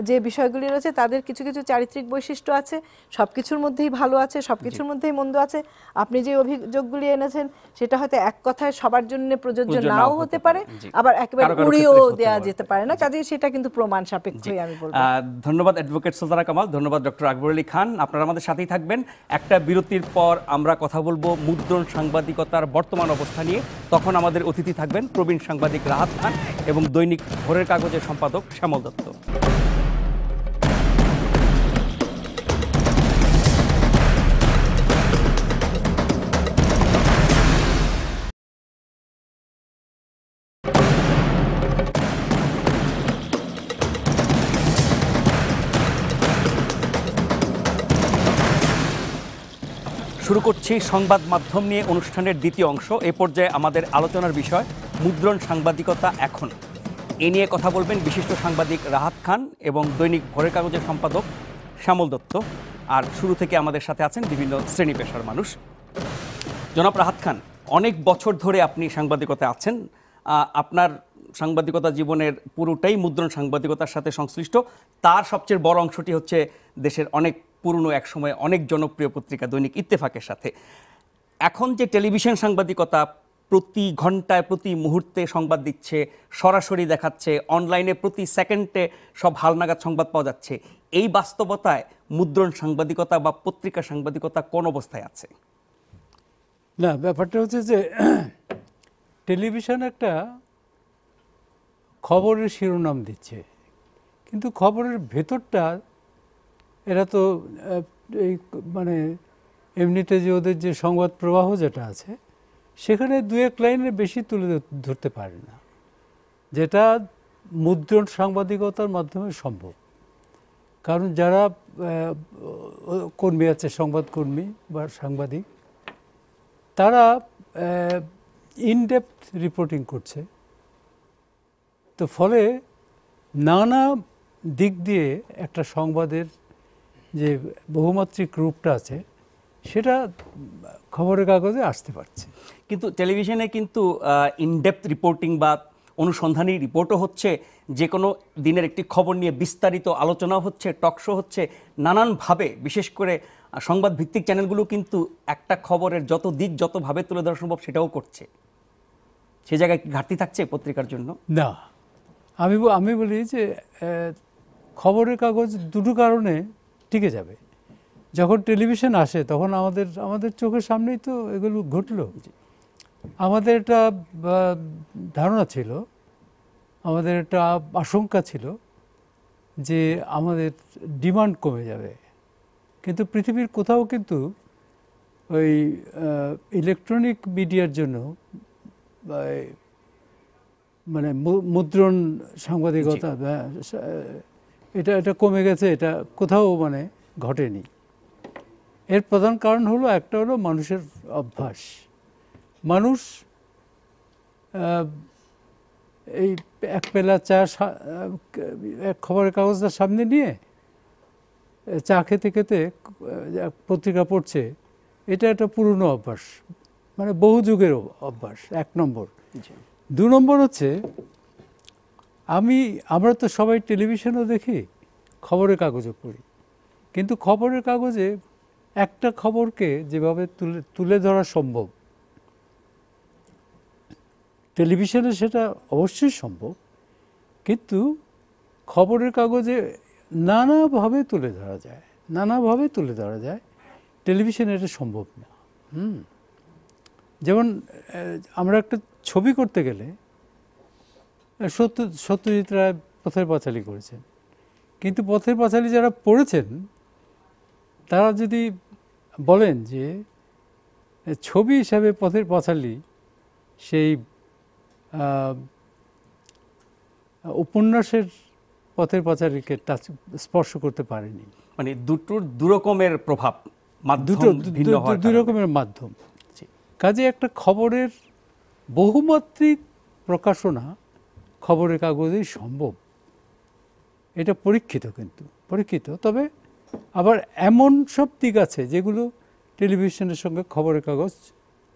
যে বিষয়গুলি রয়েছে তাদের কিছু কিছু চারিত্রিক বৈশিষ্ট্য আছে, সবকিছুর মধ্যেই ভালো আছে, সবকিছুর মধ্যেই মন্দ আছে। আপনি যে অভিযোগগুলি এনেছেন সেটা হয়তো এক কথায় সবার জন্য প্রযোজ্য নাও হতে পারে, আবার একেবারে উড়িয়েও দেওয়া যেতে পারে না, কাজেই সেটা কিন্তু প্রমাণ সাপেক্ষই আমি বলবো। ধন্যবাদ অ্যাডভোকেট সুলতানা কামাল, ধন্যবাদ ডক্টর আকবর আলী খান। আপনারা আমাদের সাথেই থাকবেন। একটা বিরতির পর আমরা কথা বলবো মুদ্রণ সাংবাদিকতার বর্তমান অবস্থা নিয়ে। তখন আমাদের অতিথি থাকবেন প্রবীণ সাংবাদিক রাহাত খান এবং দৈনিক ভোরের কাগজের সম্পাদক শ্যামল দত্ত। শুরু করছি সংবাদ মাধ্যম নিয়ে অনুষ্ঠানের দ্বিতীয় অংশ। এ পর্যায়ে আমাদের আলোচনার বিষয় মুদ্রণ সাংবাদিকতা এখন। এ নিয়ে কথা বলবেন বিশিষ্ট সাংবাদিক রাহাত খান এবং দৈনিক ভোরের কাগজের সম্পাদক শ্যামল দত্ত। আর শুরু থেকে আমাদের সাথে আছেন বিভিন্ন শ্রেণী পেশার মানুষ। জনাব রাহাত খান, অনেক বছর ধরে আপনি সাংবাদিকতায় আছেন, আপনার সাংবাদিকতা জীবনের পুরোটাই মুদ্রণ সাংবাদিকতার সাথে সংশ্লিষ্ট। তার সবচেয়ে বড় অংশটি হচ্ছে দেশের অনেক পুরনো, একসময় অনেক জনপ্রিয় পত্রিকা দৈনিক ইত্তেফাকের সাথে। এখন যে টেলিভিশন সাংবাদিকতা প্রতি ঘন্টায় প্রতি মুহূর্তে সংবাদ দিচ্ছে, সরাসরি দেখাচ্ছে, অনলাইনে প্রতি সেকেন্ডে সব হালনাগাদ সংবাদ পাওয়া যাচ্ছে, এই বাস্তবতায় মুদ্রণ সাংবাদিকতা বা পত্রিকা সাংবাদিকতা কোন অবস্থায় আছে? না, ব্যাপারটা হচ্ছে যে টেলিভিশন একটা খবরের শিরোনাম দিচ্ছে, কিন্তু খবরের ভেতরটা এরা তো এই মানে এমনিতে যে ওদের যে সংবাদ প্রবাহ যেটা আছে সেখানে দু এক লাইনের বেশি তুলে ধরতে পারে না, যেটা মুদ্রণ সাংবাদিকতার মাধ্যমে সম্ভব। কারণ যারা কর্মী আছে, সংবাদকর্মী বা সাংবাদিক, তারা ইনডেপথ রিপোর্টিং করছে, তো ফলে নানা দিক দিয়ে একটা সংবাদের যে বহুমাত্রিক রূপটা আছে সেটা খবরের কাগজে আসতে পারছে। কিন্তু টেলিভিশনে কিন্তু ইনডেপথ রিপোর্টিং বা অনুসন্ধানী রিপোর্টও হচ্ছে, যে কোনো দিনের একটি খবর নিয়ে বিস্তারিত আলোচনাও হচ্ছে, টকশো হচ্ছে, নানানভাবে। বিশেষ করে সংবাদ ভিত্তিক চ্যানেলগুলো কিন্তু একটা খবরের যত দিক যতভাবে তুলে ধরা সম্ভব সেটাও করছে। সে জায়গায় কি ঘাটতি থাকছে পত্রিকার জন্য? না, আমি বলি যে খবরের কাগজ দুটো কারণে টিকে যাবে। যখন টেলিভিশন আসে তখন আমাদের চোখের সামনেই তো এগুলো ঘটলো। আমাদের একটা ধারণা ছিল, আমাদের একটা আশঙ্কা ছিল যে আমাদের ডিমান্ড কমে যাবে, কিন্তু পৃথিবীর কোথাও কিন্তু ওই ইলেকট্রনিক মিডিয়ার জন্য মানে মুদ্রণ সাংবাদিকতা এটা কমে গেছে, এটা কোথাও মানে ঘটেনি। এর প্রধান কারণ হলো, একটা হলো মানুষের অভ্যাস। মানুষ এই এক পেলা চা খবরের কাগজটার সামনে নিয়ে চা খেতে খেতে পত্রিকা পড়ছে, এটা একটা পুরনো অভ্যাস, মানে বহু যুগের অভ্যাস, এক নম্বর। দু নম্বর হচ্ছে, আমরা তো সবাই টেলিভিশনও দেখি, খবরের কাগজও পড়ি, কিন্তু খবরের কাগজে একটা খবরকে যেভাবে তুলে ধরা সম্ভব, টেলিভিশনে সেটা অবশ্যই সম্ভব, কিন্তু খবরের কাগজে নানাভাবে তুলে ধরা যায়, নানাভাবে তুলে ধরা যায়, টেলিভিশনে এটা সম্ভব না। যেমন আমরা একটা ছবি করতে গেলে সত্যজিৎ রায় পথের পাঁচালী করেছেন, কিন্তু পথের পাঁচালী যারা পড়েছেন তারা যদি বলেন যে ছবি হিসাবে পথের পাঁচালী সেই উপন্যাসের পথের পাঁচালীকে স্পর্শ করতে পারেনি। মানে দুটোর দুরকমের প্রভাব, দুই রকমের মাধ্যম। কাজে একটা খবরের বহুমাত্রিক প্রকাশনা খবরের কাগজেই সম্ভব, এটা পরীক্ষিত, কিন্তু পরীক্ষিত। তবে আবার এমন সব দিক আছে যেগুলো টেলিভিশনের সঙ্গে খবরের কাগজ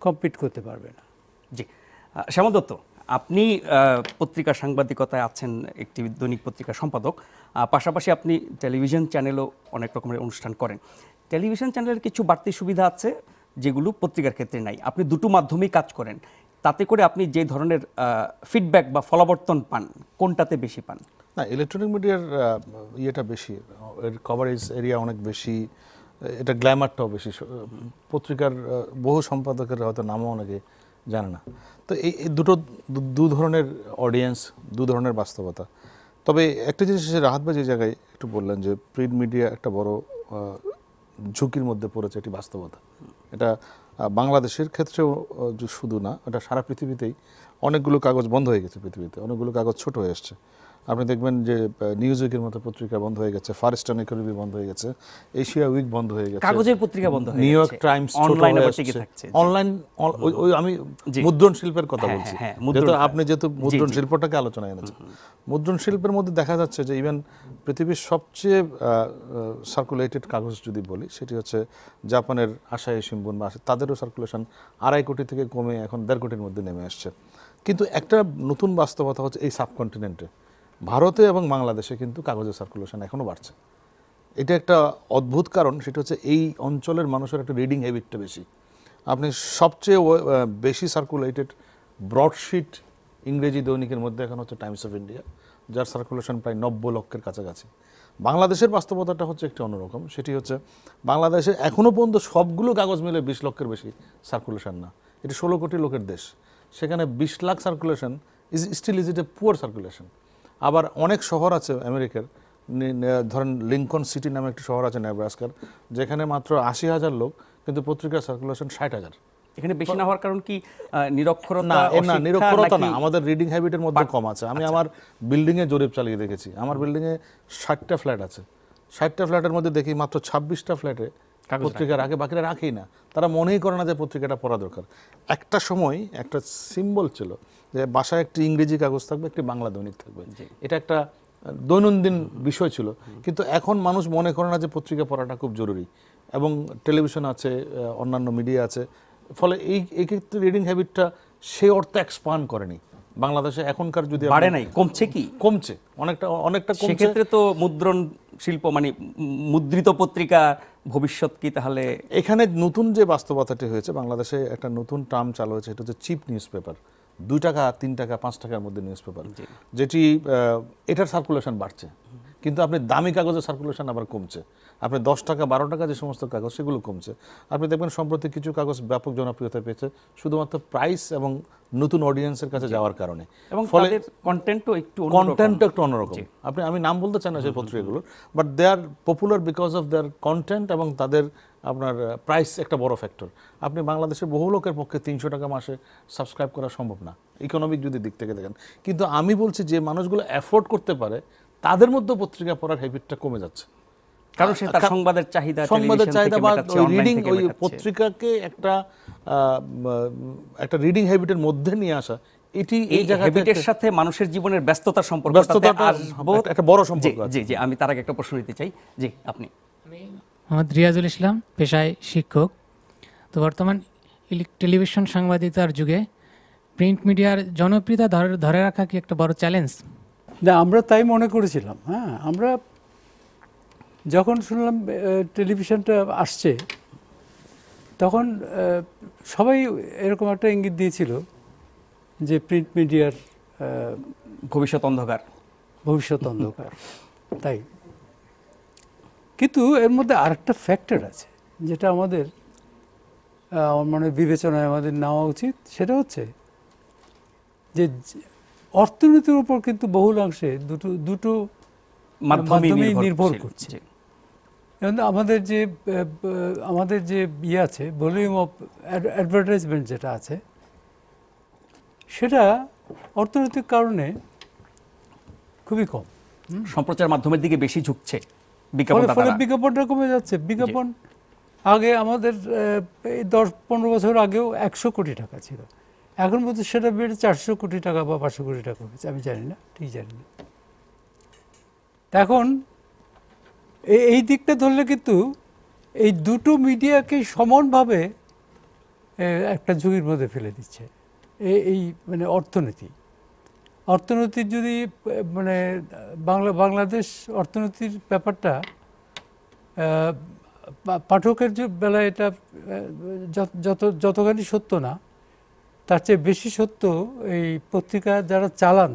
কম্পিট করতে পারবে না। জি, শ্যামল দত্ত, আপনি পত্রিকা সাংবাদিকতায় আছেন, একটি দৈনিক পত্রিকার সম্পাদক, পাশাপাশি আপনি টেলিভিশন চ্যানেলও অনেক রকমের অনুষ্ঠান করেন। টেলিভিশন চ্যানেলের কিছু বাড়তি সুবিধা আছে যেগুলো পত্রিকার ক্ষেত্রে নাই। আপনি দুটো মাধ্যমেই কাজ করেন, তাতে করে আপনি যে ধরনের ফিডব্যাক বা ফলাবর্তন পান, কোনটাতে বেশি পান? না, ইলেকট্রনিক মিডিয়ার ইয়েটা বেশি, এর কভারেজ এরিয়া অনেক বেশি, এটা গ্ল্যামারটাও বেশি। পত্রিকার বহু সম্পাদকের হয়তো নামও অনেকে জানে না। তো এই দু ধরনের অডিয়েন্স, দু ধরনের বাস্তবতা। তবে একটা জিনিস রাহাত ভাই যে জায়গায় একটু বললেন যে প্রিন্ট মিডিয়া একটা বড় ঝুঁকির মধ্যে পড়েছে, এটি বাস্তবতা। এটা বাংলাদেশের ক্ষেত্রেও শুধু না, এটা সারা পৃথিবীতেই অনেকগুলো কাগজ বন্ধ হয়ে গেছে, পৃথিবীতে অনেকগুলো কাগজ ছোট হয়ে এসছে। আপনি দেখবেন যে নিউজ উইকের মতো পত্রিকা বন্ধ হয়ে গেছে, ফার ইস্টার্ন ইকোনমি বন্ধ হয়ে গেছে, এশিয়া উইক বন্ধ হয়ে গেছে, কাগজের পত্রিকা বন্ধ হয়ে গেছে, নিউ ইয়র্ক টাইমস অনলাইনে থাকছে, অনলাইন। ওই আমি মুদ্রণ শিল্পের কথা বলছি, যেহেতু আপনি যেহেতু মুদ্রণ শিল্পটাকে আলোচনায় এনেছেন। মুদ্রণ শিল্পের মধ্যে দেখা যাচ্ছে যে ইভেন পৃথিবীর সবচেয়ে সার্কুলেটেড কাগজ যদি বলি, সেটি হচ্ছে জাপানের আসাহি শিম্বুন, বা তাদেরও সার্কুলেশন 2.5 কোটি থেকে কমে এখন 1.5 কোটির মধ্যে নেমে আসছে। কিন্তু একটা নতুন বাস্তবতা হচ্ছে এই সাবকন্টিনেন্টে, ভারতে এবং বাংলাদেশে কিন্তু কাগজের সার্কুলেশন এখনও বাড়ছে। এটা একটা অদ্ভুত কারণ, সেটা হচ্ছে এই অঞ্চলের মানুষের একটা রিডিং হ্যাবিটটা বেশি। আপনি সবচেয়ে বেশি সার্কুলেটেড ব্রডশিট ইংরেজি দৈনিকের মধ্যে এখন হচ্ছে টাইমস অফ ইন্ডিয়া, যার সার্কুলেশন প্রায় 90 লক্ষের কাছাকাছি। বাংলাদেশের বাস্তবতাটা হচ্ছে একটু অন্যরকম, সেটি হচ্ছে বাংলাদেশে এখনও পর্যন্ত সবগুলো কাগজ মিলে 20 লক্ষের বেশি সার্কুলেশন না, এটা 16 কোটি লোকের দেশ। সেখানে 20 lakh circulation is a poor circulation. আবার অনেক শহর আছে আমেরিকার, ধরেন লিঙ্কন সিটি নামে একটি শহর আছে নেব্রাস্কার, যেখানে মাত্র 80,000 লোক, কিন্তু পত্রিকার সার্কুলেশন 60,000। এখানে বেশি না হওয়ার কারণ কি নিরক্ষরতা? না, নিরক্ষরতা না, আমাদের রিডিং হ্যাবিটের মধ্যে কম আছে। আমি আমার বিল্ডিংয়ে জরিপ চালিয়ে দেখেছি, আমার বিল্ডিংয়ে 60টা ফ্ল্যাট আছে, 60টা ফ্ল্যাটের মধ্যে দেখি মাত্র 26টা ফ্ল্যাটে পত্রিকা রাখে, বাকিরা রাখেই না। তারা মনেই করে না যে পত্রিকাটা পড়া দরকার। একটা সময় একটা সিম্বল ছিল যে বাসায় একটি ইংরেজি কাগজ থাকবে, একটি বাংলা দৈনিক থাকবে, এটা একটা দৈনন্দিন বিষয় ছিল। কিন্তু এখন মানুষ মনে করে না যে পত্রিকা পড়াটা খুব জরুরি, এবং টেলিভিশন আছে, অন্যান্য মিডিয়া আছে, ফলে এই ক্ষেত্রে রিডিং হ্যাবিটটা সে অর্থে এক্সপান্ড করেনি বাংলাদেশে। এখনকার যদি বাড়ে নাই, কমছে, কি কমছে, অনেকটা কমছে। সেক্ষেত্রে তো মুদ্রণ শিল্প মানে মুদ্রিত পত্রিকা ভবিষ্যৎ কি তাহলে? এখানে নতুন যে বাস্তবতাটি হয়েছে, বাংলাদেশে একটা নতুন টার্ম চালু হয়েছে, এটা হচ্ছে চিপ নিউজ পেপার। 2 টাকা, 3 টাকা, 5 টাকার মধ্যে নিউজ পেপার, যেটি এটার সার্কুলেশন বাড়ছে, কিন্তু আপনি দামি কাগজের সার্কুলেশন আবার কমছে। আপনি 10 টাকা, 12 টাকা যে সমস্ত কাগজ, সেগুলো কমছে। আপনি দেখবেন সম্প্রতি কিছু কাগজ ব্যাপক জনপ্রিয়তা পেয়েছে শুধুমাত্র প্রাইস এবং নতুন অডিয়েন্সের কাছে যাওয়ার কারণে, এবং ফলে কন্টেন্টও একটু অন্যরকম। আমি নাম বলতে চাই না সেই পত্রিকাগুলোর, but they are popular because of their content, এবং তাদের আপনার প্রাইস একটা বড় ফ্যাক্টর। আপনি বাংলাদেশের বহু লোকের পক্ষে 300 টাকা মাসে সাবস্ক্রাইব করা সম্ভব না, ইকোনমিক যদি দিক থেকে দেখেন। কিন্তু আমি বলছি যে মানুষগুলো অ্যাফোর্ড করতে পারে, তাদের মধ্যে পত্রিকা পড়ার হ্যাবিটটা কমে যাচ্ছে, কারণ সে তার সংবাদের চাহিদা বা রিডিং, ওই পত্রিকাকে একটা রিডিং হ্যাবিটের মধ্যে নিয়ে আসা, এটি এই হ্যাবিটের সাথে মানুষের জীবনের ব্যস্ততার সম্পর্ক, একটা বড় সম্পর্ক আছে। জি, আমি তার আগে একটা প্রশ্ন নিতে চাই। জি, আপনি? আমি মোহাম্মদ রিয়াজুল ইসলাম, পেশায় শিক্ষক। তো বর্তমান টেলিভিশন সাংবাদিকতার যুগে প্রিন্ট মিডিয়ার জনপ্রিয়তা ধরে রাখা কি একটা বড় চ্যালেঞ্জ? না, আমরা তাই মনে করেছিলাম। হ্যাঁ, আমরা যখন শুনলাম টেলিভিশনটা আসছে, তখন সবাই এরকম একটা ইঙ্গিত দিয়েছিল যে প্রিন্ট মিডিয়ার ভবিষ্যৎ অন্ধকার। তাই কিন্তু এর মধ্যে আরেকটা ফ্যাক্টর আছে যেটা আমাদের আমার মনে হয় বিবেচনায় আমাদের নেওয়া উচিত, সেটা হচ্ছে যে অর্থনীতির উপর কিন্তু বহুলাংশে দুটো মাধ্যমেই নির্ভর করছে। এবং আমাদের যে ইয়ে আছে, ভলিউম অফ অ্যাডভার্টাইজমেন্ট যেটা আছে, সেটা অর্থনৈতিক কারণে খুবই কম, সম্প্রচার মাধ্যমের দিকে বেশি ঝুঁকছে, ফলে বিজ্ঞাপনটা কমে যাচ্ছে। বিজ্ঞাপন আগে আমাদের এই 10-15 বছর আগেও 100 কোটি টাকা ছিল, এখন বলতে সেটা বেড়ে 400 কোটি টাকা বা 500 কোটি টাকা হয়েছে, আমি জানি না, ঠিক জানি না। এখন এই দিকটা ধরলে কিন্তু এই দুটো মিডিয়াকে সমানভাবে একটা ঝুঁকির মধ্যে ফেলে দিচ্ছে। এই মানে অর্থনীতির যদি মানে বাংলাদেশ অর্থনীতির ব্যাপারটা পাঠকের বেলায় এটা যতখানি সত্য না, তার চেয়ে বেশি সত্য এই পত্রিকা যারা চালান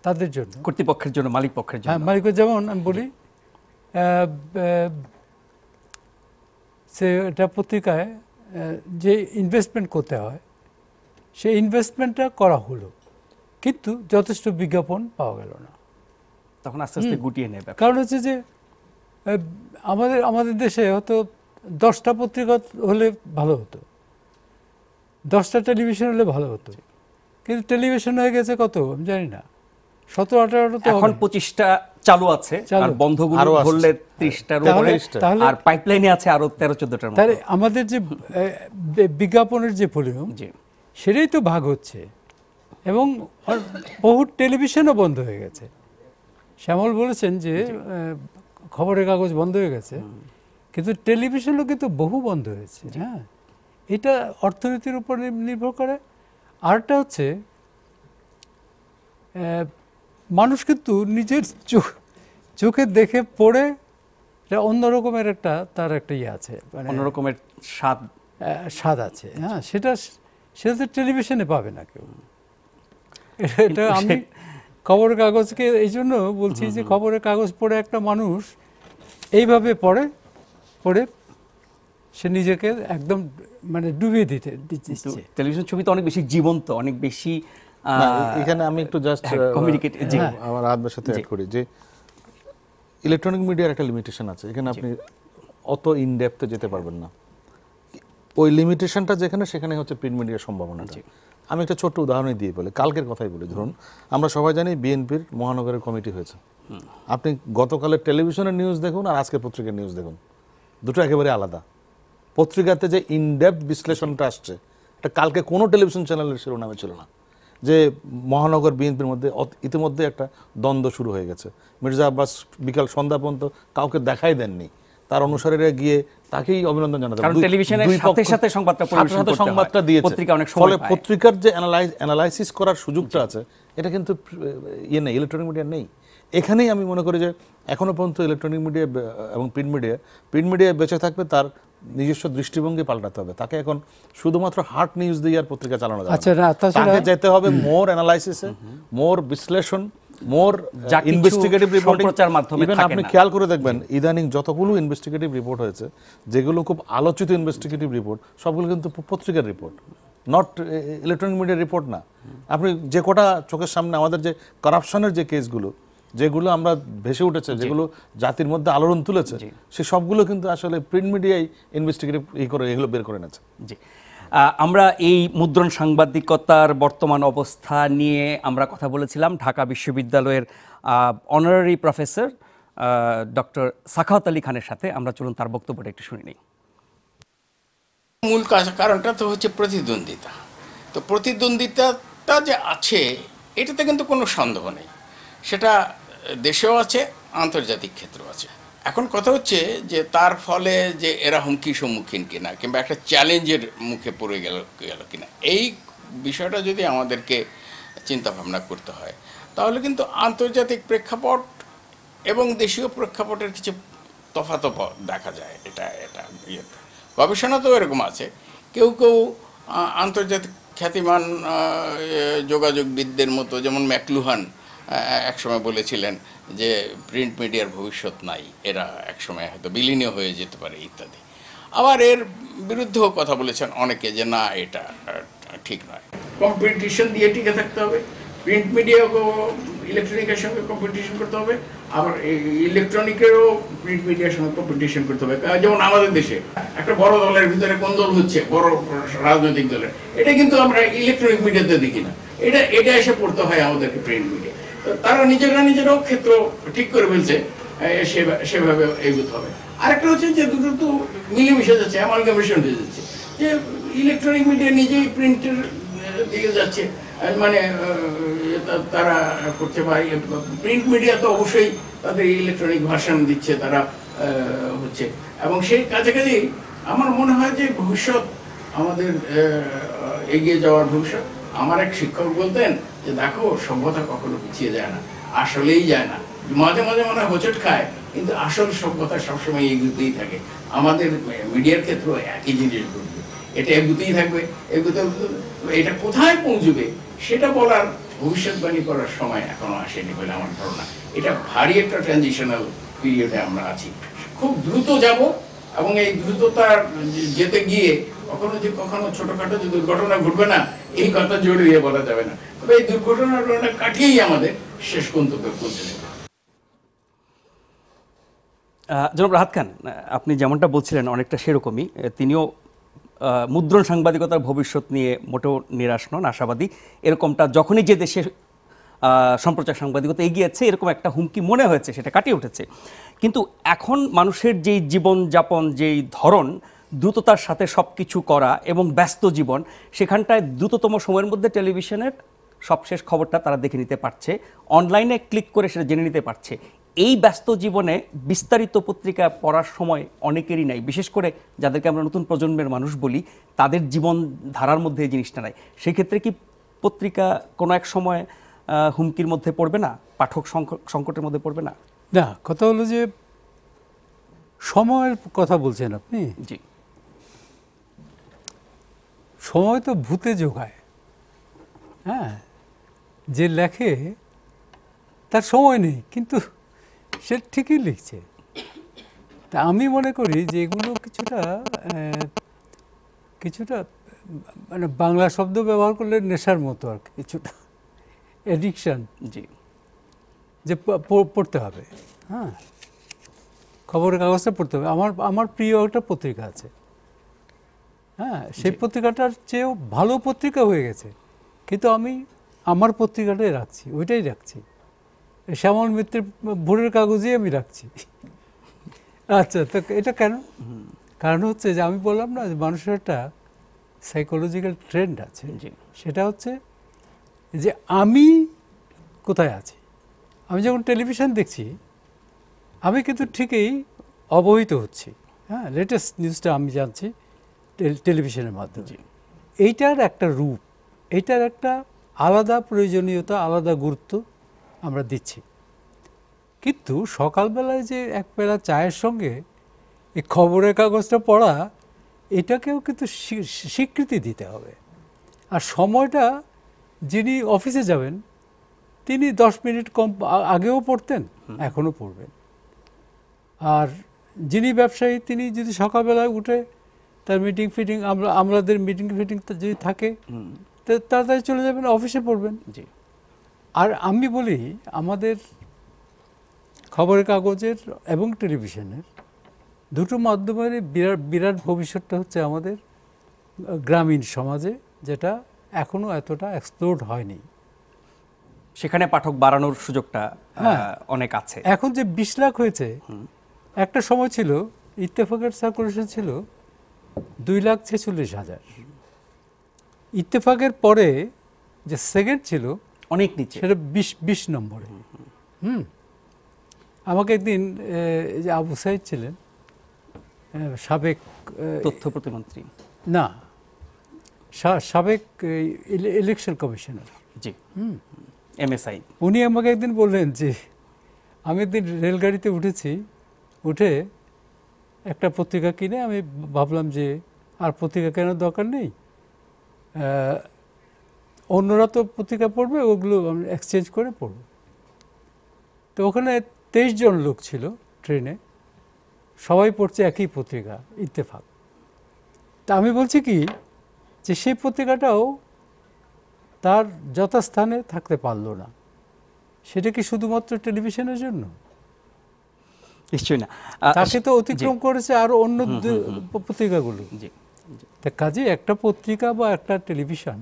তাদের জন্য, কর্তৃপক্ষের জন্য, মালিক পক্ষের জন্য। হ্যাঁ, মালিকের, যেমন আমি বলি এটা পত্রিকায় যে ইনভেস্টমেন্ট করতে হয়, সেই ইনভেস্টমেন্টটা করা হলো, কিন্তু যথেষ্ট বিজ্ঞাপন পাওয়া গেল না। তখন আস্তে আস্তে গুটিয়ে নেবে। কারণ হচ্ছে যে আমাদের দেশে হয়তো 10টা পত্রিকা হলে ভালো হতো, 10টা টেলিভিশন হলে ভালো হতো, কিন্তু টেলিভিশন হয়ে গেছে কত আমি জানি না, 17-18টা। এখন 25টা চালু আছে, আর বন্ধগুলো ধরলে 30টার উপরে, আর পাইপলাইনে আছে আরো 13-14টার মতো। তাহলে আমাদের যে বিজ্ঞাপনের যে ভলিউম, সেটাই তো ভাগ হচ্ছে, এবং বহু টেলিভিশনও বন্ধ হয়ে গেছে। শ্যামল বলেছেন যে খবরের কাগজ বন্ধ হয়ে গেছে, কিন্তু টেলিভিশনও কিন্তু বহু বন্ধ হয়েছে। হ্যাঁ, এটা অর্থনীতির উপর নির্ভর করে। আরেকটা হচ্ছে মানুষ কিন্তু নিজের চোখে দেখে পড়ে অন্যরকমের তার একটা ইয়ে আছে, মানে অন্যরকমের স্বাদ আছে। হ্যাঁ, সেটা তো টেলিভিশনে পাবে না কেউ। এটা আমি খবরের কাগজকে এই জন্য বলছি যে খবরের কাগজ পড়ে একটা মানুষ এইভাবে পড়ে সে নিজেকে একদম মানে ডুবিয়ে দিচ্ছে। টেলিভিশন ছবি তো অনেক বেশি জীবন্ত, অনেক বেশি। এখানে আমি একটু জাস্ট আমার আদবের সাথে অ্যাড করি যে ইলেকট্রনিক মিডিয়ার একটা লিমিটেশন আছে। এখানে আপনি অত ইনডেপথে যেতে পারবেন না। ওই লিমিটেশনটা যেখানে, সেখানে হচ্ছে প্রিন্ট মিডিয়ার সম্ভাবনাটা। আমি একটা ছোট্ট উদাহরণ দিয়ে বলি, কালকের কথাই বলি। ধরুন, আমরা সবাই জানি বিএনপির মহানগরের কমিটি হয়েছে। আপনি গতকালের টেলিভিশনের নিউজ দেখুন আর আজকের পত্রিকার নিউজ দেখুন, দুটো একেবারে আলাদা। পত্রিকাতে যে ইনডেপথ বিশ্লেষণটা আসছে, এটা কালকে কোনো টেলিভিশন চ্যানেলের শিরোনামে ছিল না, যে মহানগর বিএনপির মধ্যে ইতিমধ্যে একটা দ্বন্দ্ব শুরু হয়ে গেছে। মির্জা আব্বাস বিকাল সন্ধ্যা পর্যন্ত কাউকে দেখাই দেননি, তার অনুসারীরা গিয়ে তাকেই অভিনন্দন জানাতে, সংবাদটা দিয়েছে। ফলে পত্রিকার যে অ্যানালাইসিস করার সুযোগটা আছে, এটা কিন্তু ইয়ে নেই, ইলেকট্রনিক মিডিয়া নেই। এখানেই আমি মনে করি যে এখনো পর্যন্ত ইলেকট্রনিক মিডিয়া এবং প্রিন্ট মিডিয়া বেঁচে থাকবে, তার নিজস্ব দৃষ্টিভঙ্গি পাল্টাতে হবে। তাকে এখন শুধুমাত্র হার্ট নিউজ দিয়ে আর পত্রিকা চালানো যাবে না, তাকে যেতে হবে মোর অ্যানালাইসিসে, মোর বিশ্লেষণ, মোর ইনভেস্টিগেটিভ রিপোর্টিং। ইভেন আপনি খেয়াল করে দেখবেন ইদানিং যতগুলো ইনভেস্টিগেটিভ রিপোর্ট হয়েছে, যেগুলো খুব আলোচিত ইনভেস্টিগেটিভ রিপোর্ট, সবগুলো কিন্তু পত্রিকার রিপোর্ট, নট ইলেকট্রনিক মিডিয়ার রিপোর্ট না। আপনি যে কটা চোখের সামনে আমাদের যে কারাপশনের যে কেসগুলো, যেগুলো আমরা ভেসে উঠেছে, যেগুলো জাতির মধ্যে আলোড়ন তুলেছে, সে সবগুলো কিন্তু আসলে প্রিন্ট মিডিয়ায় ইনভেস্টিগেটিভ করে এগুলো বের করে এনেছে। জি, আমরা এই মুদ্রণ সাংবাদিকতার বর্তমান অবস্থা নিয়ে আমরা কথা বলেছিলাম ঢাকা বিশ্ববিদ্যালয়ের honorary professor doctor Sakhawat Ali খানের সাথে। আমরা চলুন তার বক্তব্যটা একটু শুনে নিই। মূল কারণটা তো হচ্ছে প্রতিদ্বন্দ্বিতা। তো প্রতিদ্বন্দ্বিতাটা যে আছে, এটাতে কিন্তু কোনো সন্দেহ নেই, সেটা দেশেও আছে, আন্তর্জাতিক ক্ষেত্রেও আছে। এখন কথা হচ্ছে যে তার ফলে যে এরা হুমকির সম্মুখীন কিনা, কিংবা একটা চ্যালেঞ্জের মুখে পড়ে গেল কিনা, এই বিষয়টা যদি আমাদেরকে চিন্তা ভাবনা করতে হয়, তাহলে কিন্তু আন্তর্জাতিক প্রেক্ষাপট এবং দেশীয় প্রেক্ষাপটের কিছু তফাৎ দেখা যায়। এটা ইয়েতে গবেষণা তো এরকম আছে, কেউ আন্তর্জাতিক খ্যাতিমান যোগাযোগবিদদের মতো, যেমন ম্যাকলুহান একসময় বলেছিলেন যে প্রিন্ট মিডিয়ার ভবিষ্যৎ নাই, এরা একসময় হয়তো বিলীনীয় হয়ে যেতে পারে ইত্যাদি। আবার এর বিরুদ্ধেও কথা বলেছেন অনেকে যে না, এটা ঠিক নয়, কম্পিটিশন দিয়ে টিকে থাকতে হবে, প্রিন্ট মিডিয়াকেও ইলেকট্রনিকের সঙ্গে কম্পিটিশন করতে হবে, আবার ইলেকট্রনিকেরও প্রিন্ট মিডিয়ার সঙ্গে কম্পিটিশন করতে হবে। যেমন আমাদের দেশে একটা বড় দলের ভিতরে কোন দল হচ্ছে, বড় রাজনৈতিক দলের, এটা কিন্তু আমরা ইলেকট্রনিক মিডিয়াতে দেখি না, এটা এসে পড়তে হয় আমাদেরকে প্রিন্ট মিডিয়া। তারা নিজেরাও ক্ষেত্র ঠিক করে ফেলছে, সেভাবে এগোতে হবে। আরেকটা হচ্ছে যে দুটো তো মিলেমিশে যাচ্ছে, অ্যামালগামেশন হয়ে যাচ্ছে, যে ইলেকট্রনিক মিডিয়া নিজেই প্রিন্টের দিকে যাচ্ছে, মানে তারা করতে পারে। প্রিন্ট মিডিয়া তো অবশ্যই তাদের ইলেকট্রনিক ভার্সন দিচ্ছে, তারা হচ্ছে, এবং সেই কাছাকাছি আমার মনে হয় যে ভবিষ্যৎ আমাদের এগিয়ে যাওয়ার ভবিষ্যৎ। আমার এক শিক্ষক বলতেন যে দেখো, সভ্যতা কখনো পিছিয়ে যায় না, আসলেই যায় না, মাঝে মাঝে মনে হয় হোঁচট খায়, কিন্তু আসল সভ্যতা সবসময় এগুতেই থাকে। আমাদের মিডিয়ার ক্ষেত্রেও একই জিনিস ঘটবে, এটা এগুতেই থাকবে, এটা কোথায় পৌঁছবে সেটা বলার, ভবিষ্যৎবাণী করার সময় এখনো আসেনি বলে আমার ধারণা। এটা ভারী একটা ট্রানজিশনাল পিরিয়ডে আমরা আছি, খুব দ্রুত যাব, এবং এই দ্রুততা যেতে গিয়ে কখনো ছোটখাটো যে দুর্ঘটনা ঘটবে না, এই কথা জোরে দিয়ে বলা যাবে না, তবে এই দুর্ঘটনাটা কাটিয়েই আমাদের শেষ গন্তব্যে পৌঁছে যাবে। জনাব রাহাত খান, আপনি যেমনটা বলছিলেন অনেকটা সেরকমই, তিনিও মুদ্রণ সাংবাদিকতার ভবিষ্যৎ নিয়ে মোটেও নিরাশ নন, আশাবাদী। এরকমটা যখনই যে দেশে সম্প্রচার সাংবাদিকতা এগিয়েছে, এরকম একটা হুমকি মনে হয়েছে, সেটা কাটিয়ে উঠেছে। কিন্তু এখন মানুষের যেই জীবনযাপন, যেই ধরন, দ্রুততার সাথে সব কিছু করা এবং ব্যস্ত জীবন, সেখানটায় দ্রুততম সময়ের মধ্যে টেলিভিশনের সবশেষ খবরটা তারা দেখে নিতে পারছে, অনলাইনে ক্লিক করে সেটা জেনে নিতে পারছে। এই ব্যস্ত জীবনে বিস্তারিত পত্রিকা পড়ার সময় অনেকেরই নাই, বিশেষ করে যাদেরকে আমরা নতুন প্রজন্মের মানুষ বলি, তাদের জীবন ধারার মধ্যে এই জিনিসটা নাই। সেক্ষেত্রে কি পত্রিকা কোনো এক সময় হুমকির মধ্যে পড়বে না, পাঠক সংকটের মধ্যে পড়বে না? না, কথা হলো যে সময়ের কথা বলছেন আপনি। জি, সময় তো ভূতে যোগায়। হ্যাঁ, যে লেখে তার সময় নেই, কিন্তু সে ঠিকই লিখছে। তা আমি মনে করি যে এগুলো কিছুটা মানে বাংলা শব্দ ব্যবহার করলে নেশার মতো আর কিছুটা অ্যাডিকশান। জি, যে পড়তে হবে, হ্যাঁ, খবরের কাগজটা পড়তে হবে। আমার প্রিয় একটা পত্রিকা আছে, হ্যাঁ, সেই পত্রিকাটার চেয়েও ভালো পত্রিকা হয়ে গেছে, কিন্তু আমি আমার পত্রিকাটাই রাখছি, ওইটাই রাখছি, শ্যামল মিত্রের ভোরের কাগজেই আমি রাখছি। আচ্ছা, তো এটা কেন? কারণ হচ্ছে যে আমি বললাম না যে মানুষের একটা সাইকোলজিক্যাল ট্রেন্ড আছে, সেটা হচ্ছে যে আমি কোথায় আছি। আমি যখন টেলিভিশন দেখছি, আমি কিন্তু ঠিকই অবহিত হচ্ছি, হ্যাঁ, লেটেস্ট নিউজটা আমি জানছি টেলিভিশনের মাধ্যমে। এইটার একটা রূপ, এইটার একটা আলাদা প্রয়োজনীয়তা, আলাদা গুরুত্ব আমরা দিচ্ছি। কিন্তু সকালবেলায় যে এক বেলা চায়ের সঙ্গে এই খবরের কাগজটা পড়া, এটাকেও কিন্তু স্বীকৃতি দিতে হবে। আর সময়টা, যিনি অফিসে যাবেন তিনি 10 মিনিট কম আগেও পড়তেন, এখনও পড়বেন। আর যিনি ব্যবসায়ী, তিনি যদি সকালবেলায় উঠে তার মিটিং ফিটিং, আমাদের মিটিং ফিটিং যদি থাকে, তো তাড়াতাড়ি চলে যাবেন, অফিসে পড়বেন। আর আমি বলি, আমাদের খবরের কাগজের এবং টেলিভিশনের দুটো মাধ্যমের বিরাট ভবিষ্যৎটা হচ্ছে আমাদের গ্রামীণ সমাজে, যেটা এখনও এতটা এক্সপ্লোর হয়নি। সেখানে পাঠক বাড়ানোর সুযোগটা অনেক আছে। এখন যে 20 লাখ হয়েছে, একটা সময় ছিল ইত্তেফাকের সার্কুলেশন ছিল 2,46,000। ইত্তেফাকের পরে যে সেকেন্ড ছিল অনেক নিচে, সেটা 20 নম্বরে। আমাকে একদিন যে আবু সাইদ ছিলেন, সাবেক তথ্য প্রতিমন্ত্রী, না, সাবেক ইলেকশন কমিশনার, জি, MSI, উনি আমাকে একদিন বললেন যে আমি একদিন রেলগাড়িতে উঠেছি, উঠে একটা পত্রিকা কিনে আমি ভাবলাম যে আর পত্রিকা কেনার দরকার নেই, অন্যরা তো পত্রিকা পড়বে, ওগুলো আমি এক্সচেঞ্জ করে পড়ব। তো ওখানে 23 জন লোক ছিল ট্রেনে, সবাই পড়ছে একই পত্রিকা ইত্তেফাক। তা আমি বলছি কি যে সেই পত্রিকাটাও তার যথাস্থানে থাকতে পারলো না। সেটা কি শুধুমাত্র টেলিভিশনের জন্য? নিশ্চয়ই না, তাকে তো অতিক্রম করেছে আরো অন্য পত্রিকাগুলো। তা কাজে একটা পত্রিকা বা একটা টেলিভিশন,